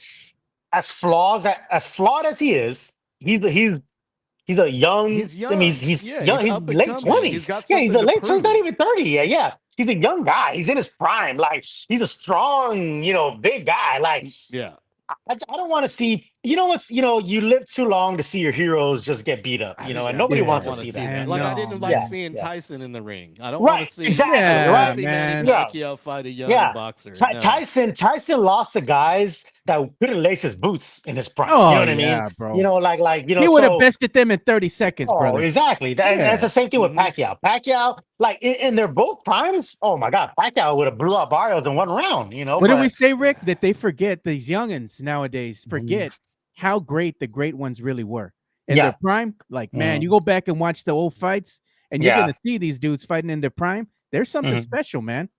as flawed as he is, he's a young. He's young. I mean, he's young. He's up and late coming. 20s. He's got He's the something to late 20s. Not prove. even 30. Yeah. He's a young guy. He's in his prime. Like he's a strong, big guy. Like I don't want to see. You know what's? You live too long to see your heroes just get beat up. And nobody wants to see that. Like I didn't like seeing Tyson in the ring. I don't want to see exactly Manny Pacquiao fight a young boxer. Tyson lost to guys that couldn't lace his boots in his prime. Oh, you know what I mean? Bro. He would have bested them in 30 seconds, brother. Exactly. That's the same thing with Pacquiao. Pacquiao, like in their both primes. Oh my God, Pacquiao would have blew out Barrios in one round. What did we say, Rick? That they forget, these youngins nowadays forget how great the great ones really were in their prime. Like, man, you go back and watch the old fights, and you're gonna see these dudes fighting in their prime. There's something special, man.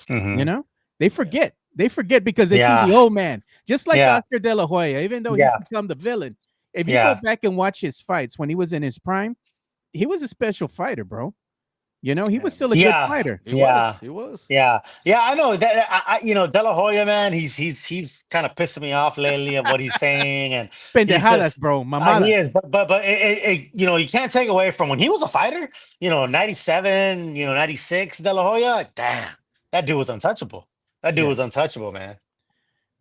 They forget. They forget because they see the old man, just like Oscar De La Hoya. Even though he's become the villain, if you go back and watch his fights when he was in his prime, he was a special fighter, bro. He was still a good fighter. He was. Yeah. I know that. De La Hoya, man, he's kind of pissing me off lately of what he's saying and pendejadas, bro. Mamada. He is, but you can't take away from when he was a fighter. 97, 96, De La Hoya. Damn, that dude was untouchable. That dude was untouchable, man.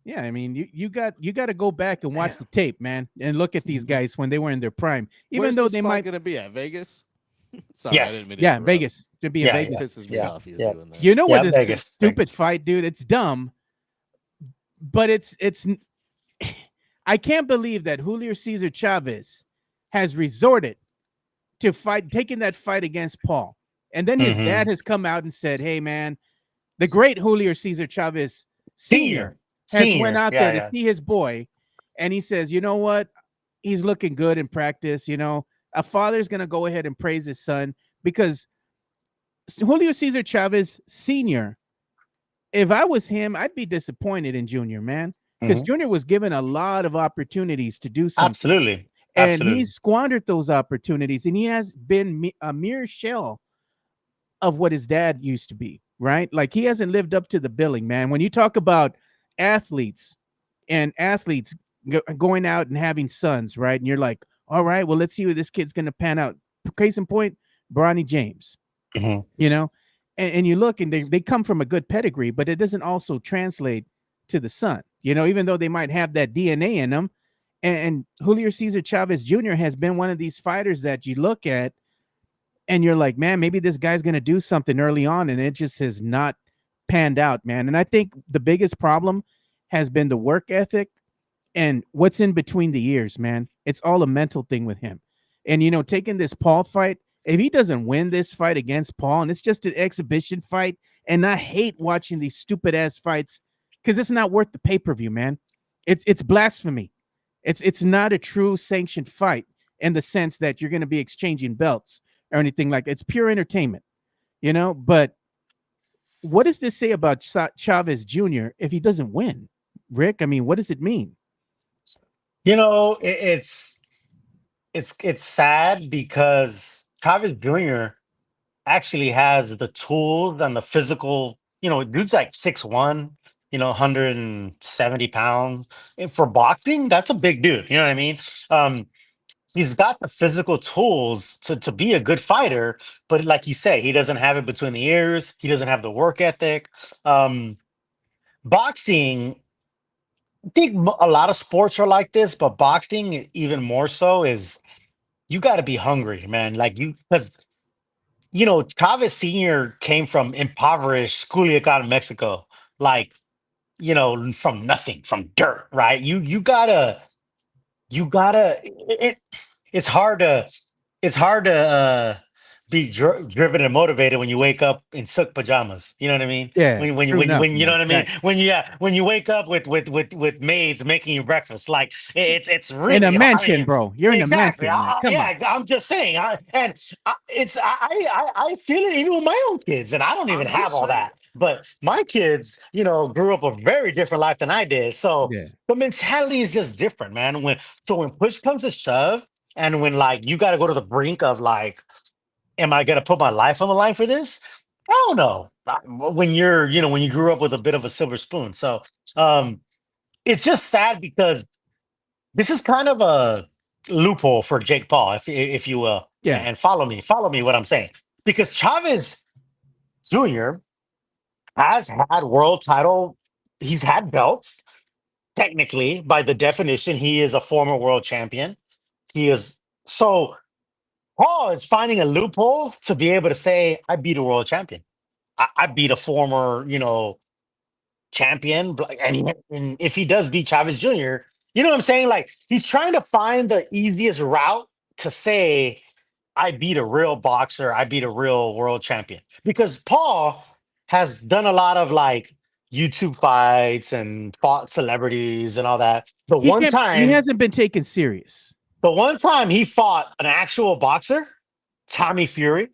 Yeah, I mean, you got to go back and watch the tape, man, and look at these guys when they were in their prime. Even though they might going to be at Vegas. Sorry, yes. I didn't mean to interrupt. Vegas. To be in Vegas. Pisses me off. He's doing that. You know what this Vegas, stupid fight, dude? It's dumb, but it's. I can't believe that Julio Cesar Chavez has resorted to taking that fight against Paul, and then his dad has come out and said, "Hey, man, the great Julio Cesar Chavez Sr. went out there to see his boy, and he says, you know what? He's looking good in practice. A father's going to go ahead and praise his son because Julio Cesar Chavez Sr., if I was him, I'd be disappointed in Junior, man, because Junior was given a lot of opportunities to do something. Absolutely. And he squandered those opportunities, and he has been a mere shell of what his dad used to be, right? Like he hasn't lived up to the billing, man. When you talk about athletes going out and having sons, right? And you're like, all right, well, let's see where this kid's going to pan out. Case in point, Bronny James, and you look and they come from a good pedigree, but it doesn't also translate to the son, even though they might have that DNA in them. And Julio Cesar Chavez Jr. has been one of these fighters that you look at and you're like, man, maybe this guy's going to do something early on. And it just has not panned out, man. And I think the biggest problem has been the work ethic and what's in between the ears, man. It's all a mental thing with him. And, taking this Paul fight, if he doesn't win this fight against Paul and it's just an exhibition fight And I hate watching these stupid ass fights because it's not worth the pay-per-view, man. It's blasphemy. It's not a true sanctioned fight in the sense that you're going to be exchanging belts or anything like that. It's pure entertainment, you know. But what does this say about Chavez Jr. if he doesn't win, Rick? I mean, what does it mean? You know, it's sad because Chavez Jr. actually has the tools and the physical. You know, dude's like 6'1", 170 pounds. And for boxing, that's a big dude. You know what I mean? Um, he's got the physical tools to be a good fighter, but like you say, he doesn't have it between the ears. He doesn't have the work ethic. Um, boxing, I think a lot of sports are like this, but boxing even more so is you got to be hungry, man. Like because Chavez Senior came from impoverished Culiacan, Mexico, like from nothing, from dirt, right? You gotta it's hard to be driven and motivated when you wake up in silk pajamas. You know what I mean? Yeah, When true enough, you know man. what I mean? Exactly. When you wake up with maids making you breakfast, like it's In a really hard. I mansion, mean, bro. You're in a exactly. mansion, man. Come on. Yeah, I'm just saying. I feel it even with my own kids, and I don't even I'm have just all saying. that. But my kids, grew up a very different life than I did. So Yeah. the mentality is just different, man. When push comes to shove, and when like you got to go to the brink of like, am I gonna put my life on the line for this? I don't know. When when you grew up with a bit of a silver spoon, so um, it's just sad because this is kind of a loophole for Jake Paul, if you will, Yeah. and follow me what I'm saying, because Chavez Jr. has had world title, he's had belts. Technically, by the definition, he is a former world champion. He is so Paul is finding a loophole to be able to say, I beat a world champion. I beat a former, champion. And if he does beat Chavez Jr., you know what I'm saying? Like he's trying to find the easiest route to say, I beat a real boxer, I beat a real world champion. Because Paul has done a lot of like YouTube fights and fought celebrities and all that. He hasn't been taken serious. The one time he fought an actual boxer, Tommy Fury,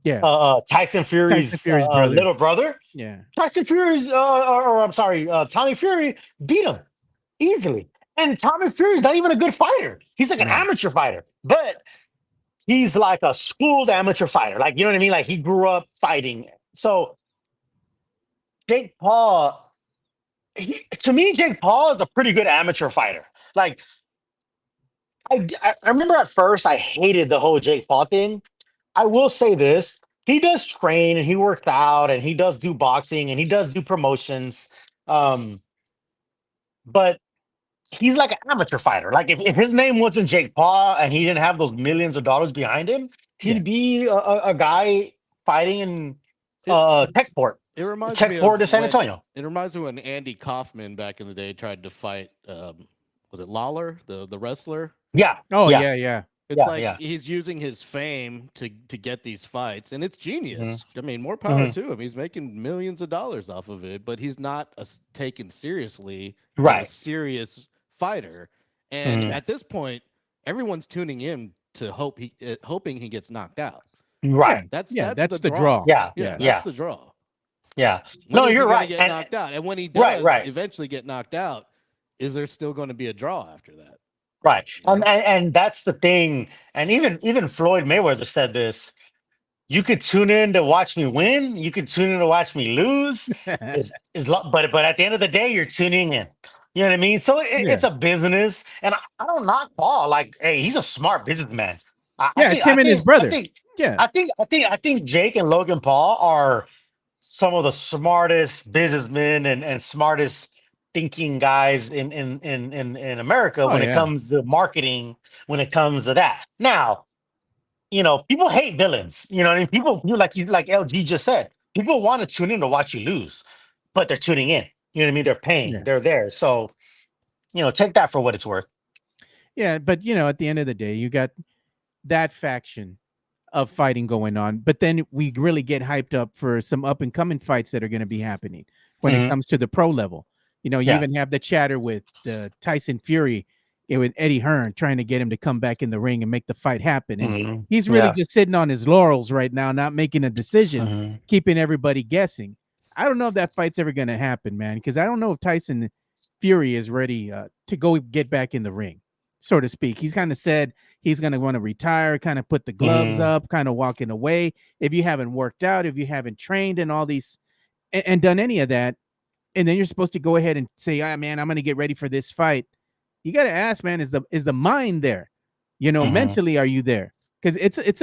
Yeah. Tyson Tyson Fury's Fury's brother. little brother. Yeah. Tyson Fury's, or I'm sorry, Tommy Fury beat him easily. And Tommy Fury's not even a good fighter. He's like an No. amateur fighter, but he's like a schooled amateur fighter. Like, you know what I mean? Like he grew up fighting. So Jake Paul, to me, Jake Paul is a pretty good amateur fighter. Like I remember at first I hated the whole Jake Paul thing. I will say this. He does train and he works out and he does do boxing and he does do promotions. Um, but he's like an amateur fighter. Like if his name wasn't Jake Paul and he didn't have those millions of dollars behind him, Yeah. he'd be a guy fighting in It, Techport. it reminds me Techport of to San when Antonio. it reminds me when Andy Kaufman back in the day tried to fight. Was it Lawler, the wrestler? Yeah. Oh yeah. yeah, yeah. It's Yeah, like yeah. he's using his fame to get these fights, and it's genius. I mean, more Mm-hmm. power to him. He's making millions of dollars off of it, but he's not taken seriously as a Right. serious fighter. And Mhm. at this point, everyone's tuning in to hoping he gets knocked out. Right. That's That's the the draw. Yeah. Yeah, Yeah. that's Yeah. the draw. Yeah. When No, is he you're gonna right. get And knocked out? And when he does right. eventually get knocked out, is there still going to be a draw after that? Right. You And, know? and that's the thing. And even Floyd Mayweather said this. You could tune in to watch me win. You could tune in to watch me lose. But at the end of the day, you're tuning in. You know what I mean? So it's a business, and I don't knock Paul. Like, hey, he's a smart businessman. Yeah, it's him and his brother. I Yeah. think Jake and Logan Paul are some of the smartest businessmen and smartest thinking guys in America Oh when it yeah. comes to marketing, when it comes to that. Now, people hate villains. You know what I mean? Like LG just said, people want to tune in to watch you lose, but they're tuning in. You know what I mean? They're paying, Yeah. they're there. So, take that for what it's worth. Yeah, but at the end of the day, you got that faction of fighting going on. But then we really get hyped up for some up and coming fights that are going to be happening when it Mhm. comes to the pro level. You know, you Yeah. even have the chatter with Tyson Fury, with Eddie Hearn trying to get him to come back in the ring and make the fight happen. And Mhm. he's really Yeah. just sitting on his laurels right now, not making a decision, Mhm. keeping everybody guessing. I don't know if that fight's ever going to happen, man, because I don't know if Tyson Fury is ready to go get back in the ring, so to speak. He's kind of said he's going to want to retire, kind of put the gloves Mhm. up, kind of walking away. If you haven't worked out, if you haven't trained and all these and done any of that, and then you're supposed to go ahead and say, "Ah, man, I'm going to get ready for this fight." You got to ask, man, is the mind there? You know, Mhm. mentally, are you there? Because it's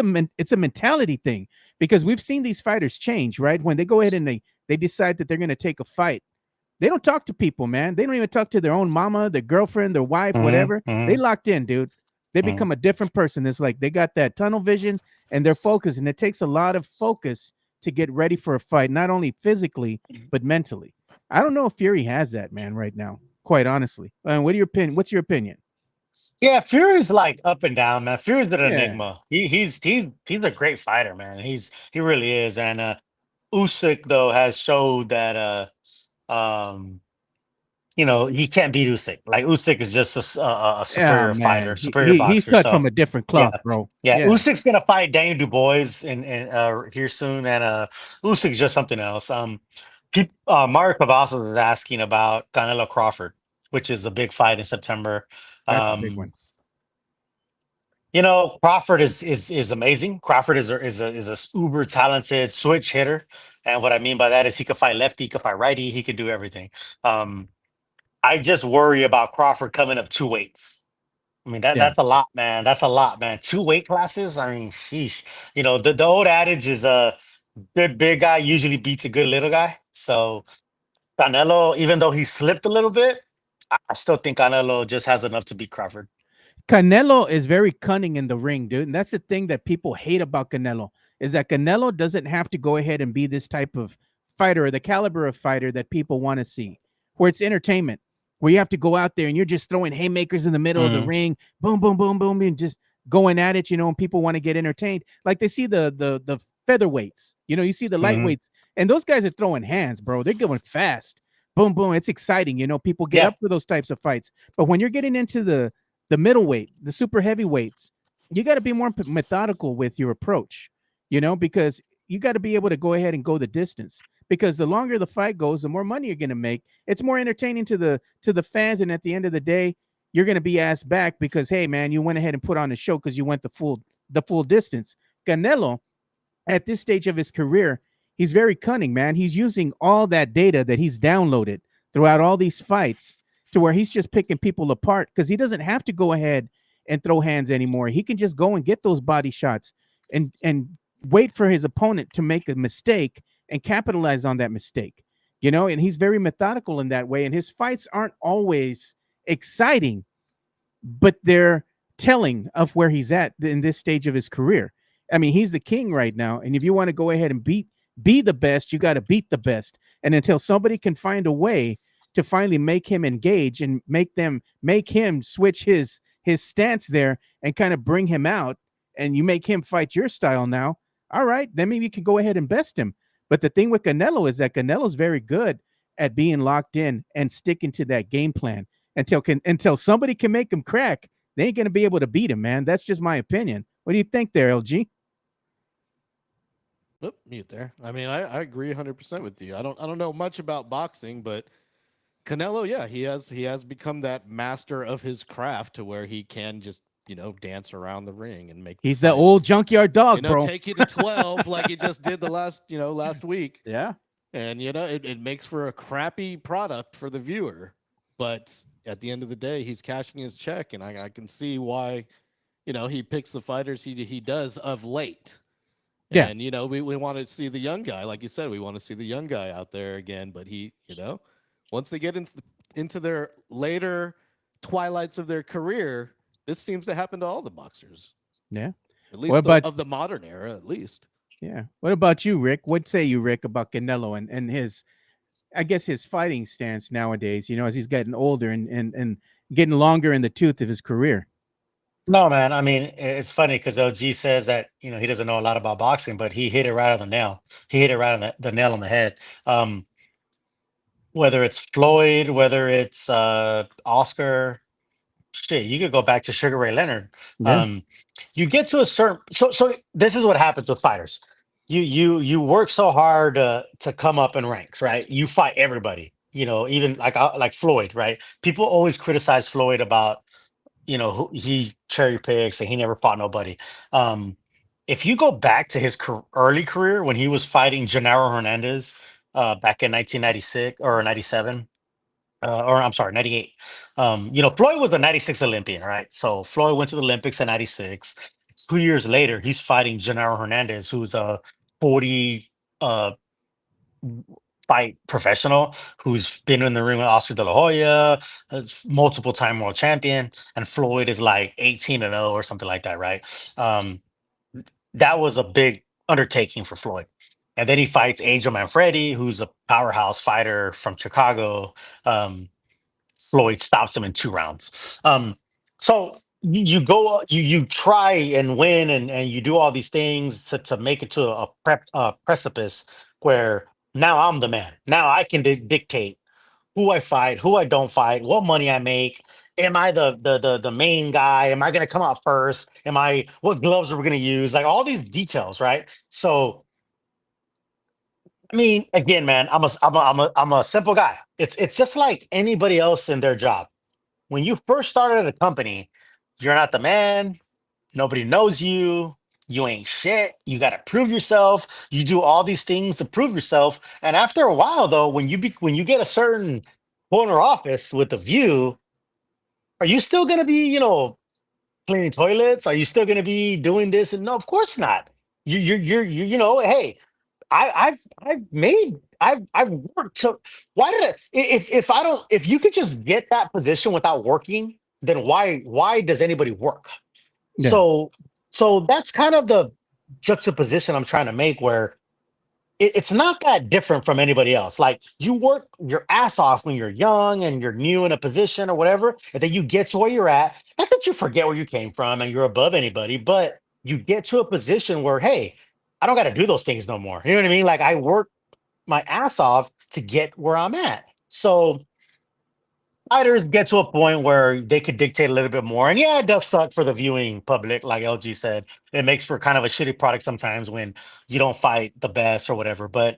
a mentality thing. Because we've seen these fighters change, right? When they go ahead and they decide that they're going to take a fight, they don't talk to people, man. They don't even talk to their own mama, their girlfriend, their wife, Mhm. whatever. They Mhm. locked in, dude. They Mhm. become a different person. It's like they got that tunnel vision and they're focused, and it takes a lot of focus to get ready for a fight, not only physically but mentally. I don't know if Fury has that, man, right now. Quite honestly, what are your opinion? What's your opinion? Yeah, Fury's like up and down, man. Fury's an Yeah, enigma. He's a great fighter, man. He really is. And Usyk though has showed that um he can't beat Usyk. Like Usyk is just a yeah, superior fighter, man. superior He's boxer. cut So from a different yeah, cloth, bro. yeah. Yeah, Usyk's gonna fight Daniel Dubois in here soon, and Usyk's just something else. Mario Cavazos is asking about Canelo Crawford, which is a big fight in September. that's a big one. Um, Crawford is amazing. Crawford is a uber talented switch hitter, and what I mean by that is he could fight lefty, he could fight righty, he could do everything. Um, I just worry about Crawford coming up two weights. I mean Yeah. that's a lot, man. That's a lot, man. Two weight classes. I mean, sheesh. The old adage is a good big guy usually beats a good little guy. So Canelo, even though he slipped a little bit, I still think Canelo just has enough to beat Crawford. Canelo is very cunning in the ring, dude. And that's the thing that people hate about Canelo is that Canelo doesn't have to go ahead and be this type of fighter or the caliber of fighter that people want to see, where it's entertainment, where you have to go out there and you're just throwing haymakers in the middle of the Mhm. ring, boom, boom, boom, boom, and just going at it, and people want to get entertained. Like they see the featherweights, you see the Mhm. lightweights, and those guys are throwing hands, bro. They're going fast. Boom, boom. It's exciting. People get Yeah. up for those types of fights. But when you're getting into the middleweight, the super heavyweights, you got to be more methodical with your approach, because you got to be able to go ahead and go the distance. Because the longer the fight goes, the more money you're going to make. It's more entertaining to the fans, and at the end of the day, you're going to be asked back because, hey, man, you went ahead and put on a show because you went the full distance. Canelo, at this stage of his career, he's very cunning, man. He's using all that data that he's downloaded throughout all these fights to where he's just picking people apart because he doesn't have to go ahead and throw hands anymore. He can just go and get those body shots and wait for his opponent to make a mistake and capitalize on that mistake. And he's very methodical in that way. And his fights aren't always exciting, but they're telling of where he's at in this stage of his career. I mean, he's the king right now, and if you want to go ahead and be the best, you got to beat the best. And until somebody can find a way to finally make him engage and make him switch his stance there and kind of bring him out, and you make him fight your style now, all right, then maybe you can go ahead and best him. But the thing with Canelo is that Canelo's very good at being locked in and sticking to that game plan until somebody can make him crack. They ain't gonna be able to beat him, man. That's just my opinion. What do you think there, LG? Oop, mute there. I mean, I agree 100% with you. I don't know much about boxing, but Canelo, yeah, he has become that master of his craft to where he can just dance around the ring and make the He's the fight, old junkyard dog, bro. take you to 12 like he just did the last week. Yeah. And it makes for a crappy product for the viewer, but at the end of the day, he's cashing his check, and I can see why he picks the fighters he does of late. Yeah. And we want to see the young guy, like you said, we want to see the young guy out there again. But once they get into their later twilights of their career, this seems to happen to all the boxers, Yeah. at What least about of the modern era, at least. yeah? What about you, Rick? What say you, Rick, about Canelo and his, I guess, his fighting stance nowadays? As he's getting older and getting longer in the tooth of his career. No, man. I mean, it's funny because LG says that he doesn't know a lot about boxing, but he hit it right on the nail. He hit it right on the nail on the head. Whether it's Floyd, whether it's Oscar, shit, you could go back to Sugar Ray Leonard. Yeah. Um, you get to a certain so this is what happens with fighters. You work so hard to come up in ranks, right? You fight everybody. Even like Floyd, right? People always criticize Floyd about who he cherry picks and he never fought nobody. Um, if you go back to his early career when he was fighting Gennaro Hernandez back in 1996 or 97, or I'm sorry, 98. Floyd was a 96 Olympian, right? So Floyd went to the Olympics in 96. 2 years later, he's fighting Gennaro Hernandez, who's a 40 uh, fight professional who's been in the ring with Oscar De La Hoya, multiple time world champion, and Floyd is like 18-0 or something like that, right? Um, that was a big undertaking for Floyd. And then he fights Angel Manfredi, who's a powerhouse fighter from Chicago. Floyd stops him in 2 rounds. So you go, you try and win, and you do all these things to make it to a precipice where now I'm the man. Now I can dictate who I fight, who I don't fight, what money I make. Am I the main guy? Am I going to come out first? What gloves are we going to use? Like all these details, right? So I mean, again, man, I'm a simple guy. It's just like anybody else in their job. When you first started at a company, you're not the man. Nobody knows you. You ain't shit. You got to prove yourself. You do all these things to prove yourself. And after a while, though, when you get a certain corner office with a view, are you still going to be, cleaning toilets? Are you still going to be doing this? And no, of course not. Hey, I've worked to. Why did if I don't, if you could just get that position without working, then why does anybody work? Yeah. So that's kind of the juxtaposition I'm trying to make, where it's not that different from anybody else. Like you work your ass off when you're young and you're new in a position or whatever, and then you get to where you're at. Not that you forget where you came from and you're above anybody, but you get to a position where, hey, I don't got to do those things no more. You know what I mean? Like I work my ass off to get where I'm at. So fighters get to a point where they could dictate a little bit more. And yeah, it does suck for the viewing public, like LG said. It makes for kind of a shitty product sometimes when you don't fight the best or whatever. But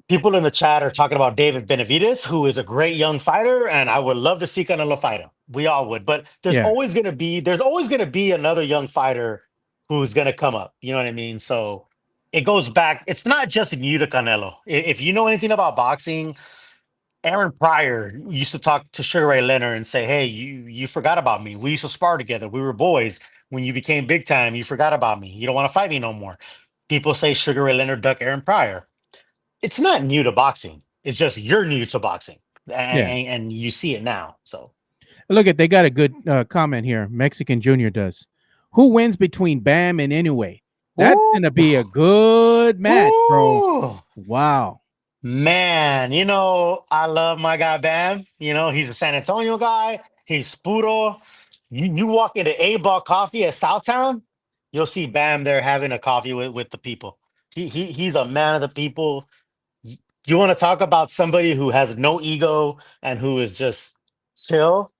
people in the chat are talking about David Benavidez, who is a great young fighter, and I would love to see Canelo fight him. We all would. But there's Yeah. always gonna be another young fighter who's gonna come up. You know what I mean? So it goes back. It's not just new to Canelo. If you know anything about boxing, Aaron Pryor used to talk to Sugar Ray Leonard and say, "Hey, you forgot about me. We used to spar together. We were boys. When you became big time, you forgot about me. You don't want to fight me no more." People say Sugar Ray Leonard duck Aaron Pryor. It's not new to boxing. It's just you're new to boxing, Yeah. and you see it now. So Look at, they got a good comment here. Mexican Junior does. Who wins between Bam and Inoue? That's gonna be a good match, bro. Ooh. Wow. Man, I love my guy Bam. He's a San Antonio guy. He's puro. You walk into A-Ball Coffee at Southtown, you'll see Bam there having a coffee with the people. He's a man of the people. You want to talk about somebody who has no ego and who is just chill?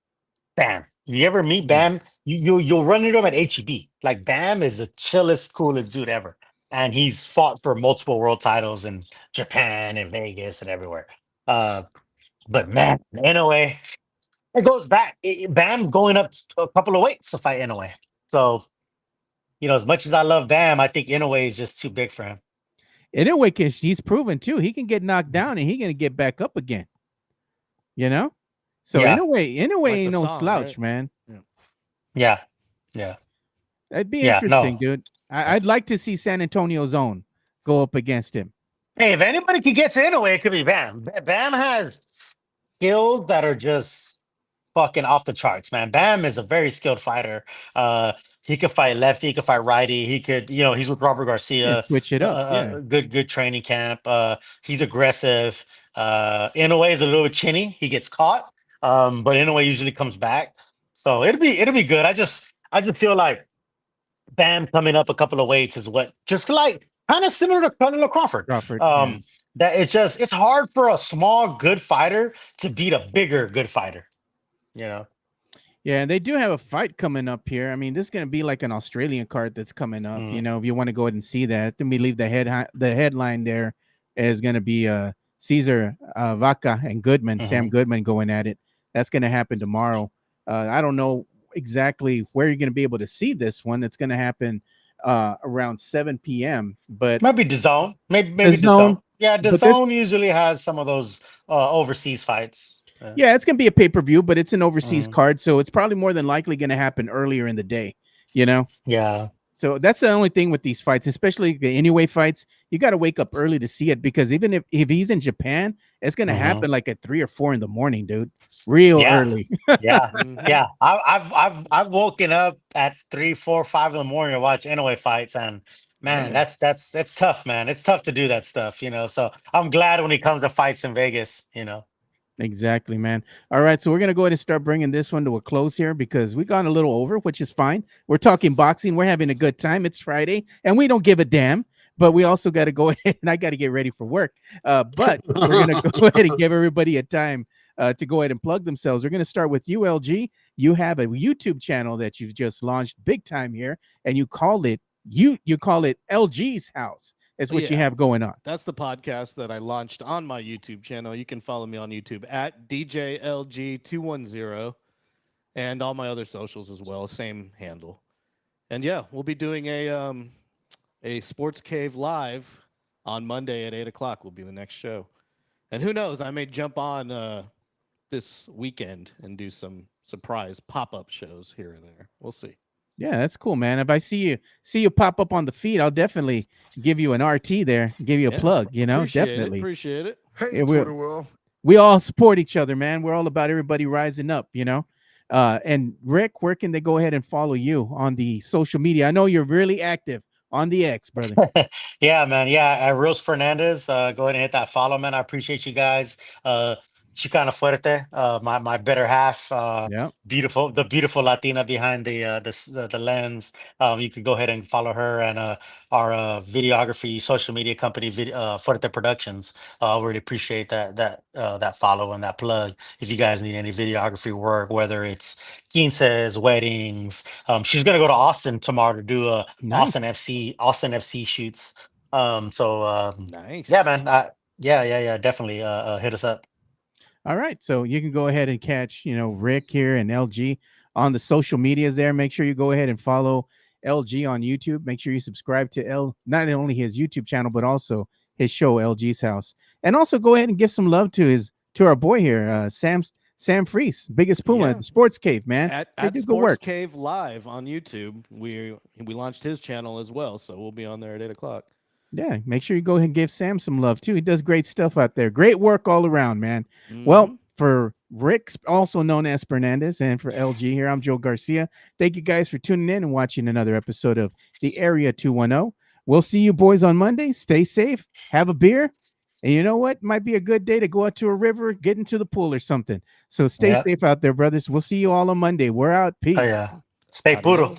Bam. You ever meet Bam? You'll run into him at HEB. Like Bam is the chillest, coolest dude ever. And he's fought for multiple world titles in Japan and Vegas and everywhere. But man, Inoue, it goes back. Bam going up a couple of weights to fight Inoue. So, as much as I love Bam, I think Inoue is just too big for him. Inoue he's proven too. He can get knocked down and he can get back up again. So Yeah. Inoue Like ain't the no song, slouch, right? man. Yeah. That'd be Yeah, interesting, no. dude. I'd like to see San Antonio's own go up against him. Hey, if anybody could get to Inoue, it could be Bam. Bam has skills that are just fucking off the charts, man. Bam is a very skilled fighter. He could fight lefty, he could fight righty. He could, he's with Robert Yeah, Garcia. switch it up. Yeah. Good training camp. He's aggressive. Inoue is a little bit chinny. He gets caught, but Inoue usually comes back. So it'll be good. I just feel like Bam coming up a couple of weights is what just like kind of similar to Canelo Crawford. Crawford. Yeah. That it's hard for a small good fighter to beat a bigger good fighter. You know. Yeah, and they do have a fight coming up here. I mean, this is going to be like an Australian card that's coming up. You know, if you want to go ahead and see that, then we leave the headline there is going to be Caesar Vaca and Goodman, Sam Goodman going at it. That's going to happen tomorrow. I don't know exactly where you're going to be able to see this one. It's going to happen around 7 p.m. But maybe DAZN, maybe DAZN. DAZN. Yeah, DAZN usually has some of those overseas fights. Yeah, it's going to be a pay-per-view, but it's an overseas card, so it's probably more than likely going to happen earlier in the day, you know? Yeah. So that's the only thing with these fights, especially the anyway fights. You got to wake up early to see it because even if he's in Japan, it's going to happen like at 3 or 4 in the morning, dude. Real early. Yeah. I've woken up at 3, 4, 5 in the morning to watch anyway fights, and man, it's tough, man. It's tough to do that stuff, you know. So I'm glad when he comes to fights in Vegas, you know. Exactly, man. All right, so we're going to go ahead and start bringing this one to a close here because we got a little over, which is fine. We're talking boxing. We're having a good time. It's Friday, and we don't give a damn, but we also got to go ahead, and I got to get ready for work. But we're going to go ahead and give everybody a time to go ahead and plug themselves. We're going to start with ULG. You have a YouTube channel that you've just launched big time here, and you call it LG's House. Is what you have going on. That's the podcast that I launched on my YouTube channel. You can follow me on YouTube at DJLG210 and all my other socials as well. Same handle. And yeah, we'll be doing a Sports Cave live on Monday at 8:00 will be the next show. And who knows, I may jump on this weekend and do some surprise pop-up shows here and there. We'll see. Yeah, that's cool, man. If I see you pop up on the feed, I'll definitely give you an RT there, give you a plug, you know, definitely. Appreciate it. Hey, Twitter world. We all support each other, man. We're all about everybody rising up, you know. And Rick, where can they go ahead and follow you on the social media? I know you're really active on the X, brother. Yeah, man. Yeah, Rose Fernandez. Go ahead and hit that follow, man. I appreciate you guys. Chicana Fuerte, my better half, the beautiful Latina behind the lens. You could go ahead and follow her and our videography social media company, Fuerte Productions. I really appreciate that follow and that plug. If you guys need any videography work, whether it's quinces, weddings, she's gonna go to Austin tomorrow to do a Austin FC shoots. Nice. Yeah, man. Yeah, definitely. Hit us up. All right, so you can go ahead and catch, you know, Rick here and LG on the social medias there. Make sure you go ahead and follow LG on YouTube. Make sure you subscribe to not only his YouTube channel, but also his show, LG's House. And also go ahead and give some love to our boy here, Sam Freese, Biggest Puma at the Sports Cave, man. At Sports Cave Live on YouTube. We launched his channel as well, so we'll be on there at 8:00. Yeah, make sure you go ahead and give Sam some love too. He does great stuff out there. Great work all around, man. Well, for Rick, also known as Fernandez, and for LG here, I'm Joe Garcia. Thank you guys for tuning in and watching another episode of the Area 210. We'll see you boys on Monday. Stay safe, have a beer, and you know what? Might be a good day to go out to a river, get into the pool or something. So stay safe out there, brothers. We'll see you all on Monday. We're out. Peace. Stay puro.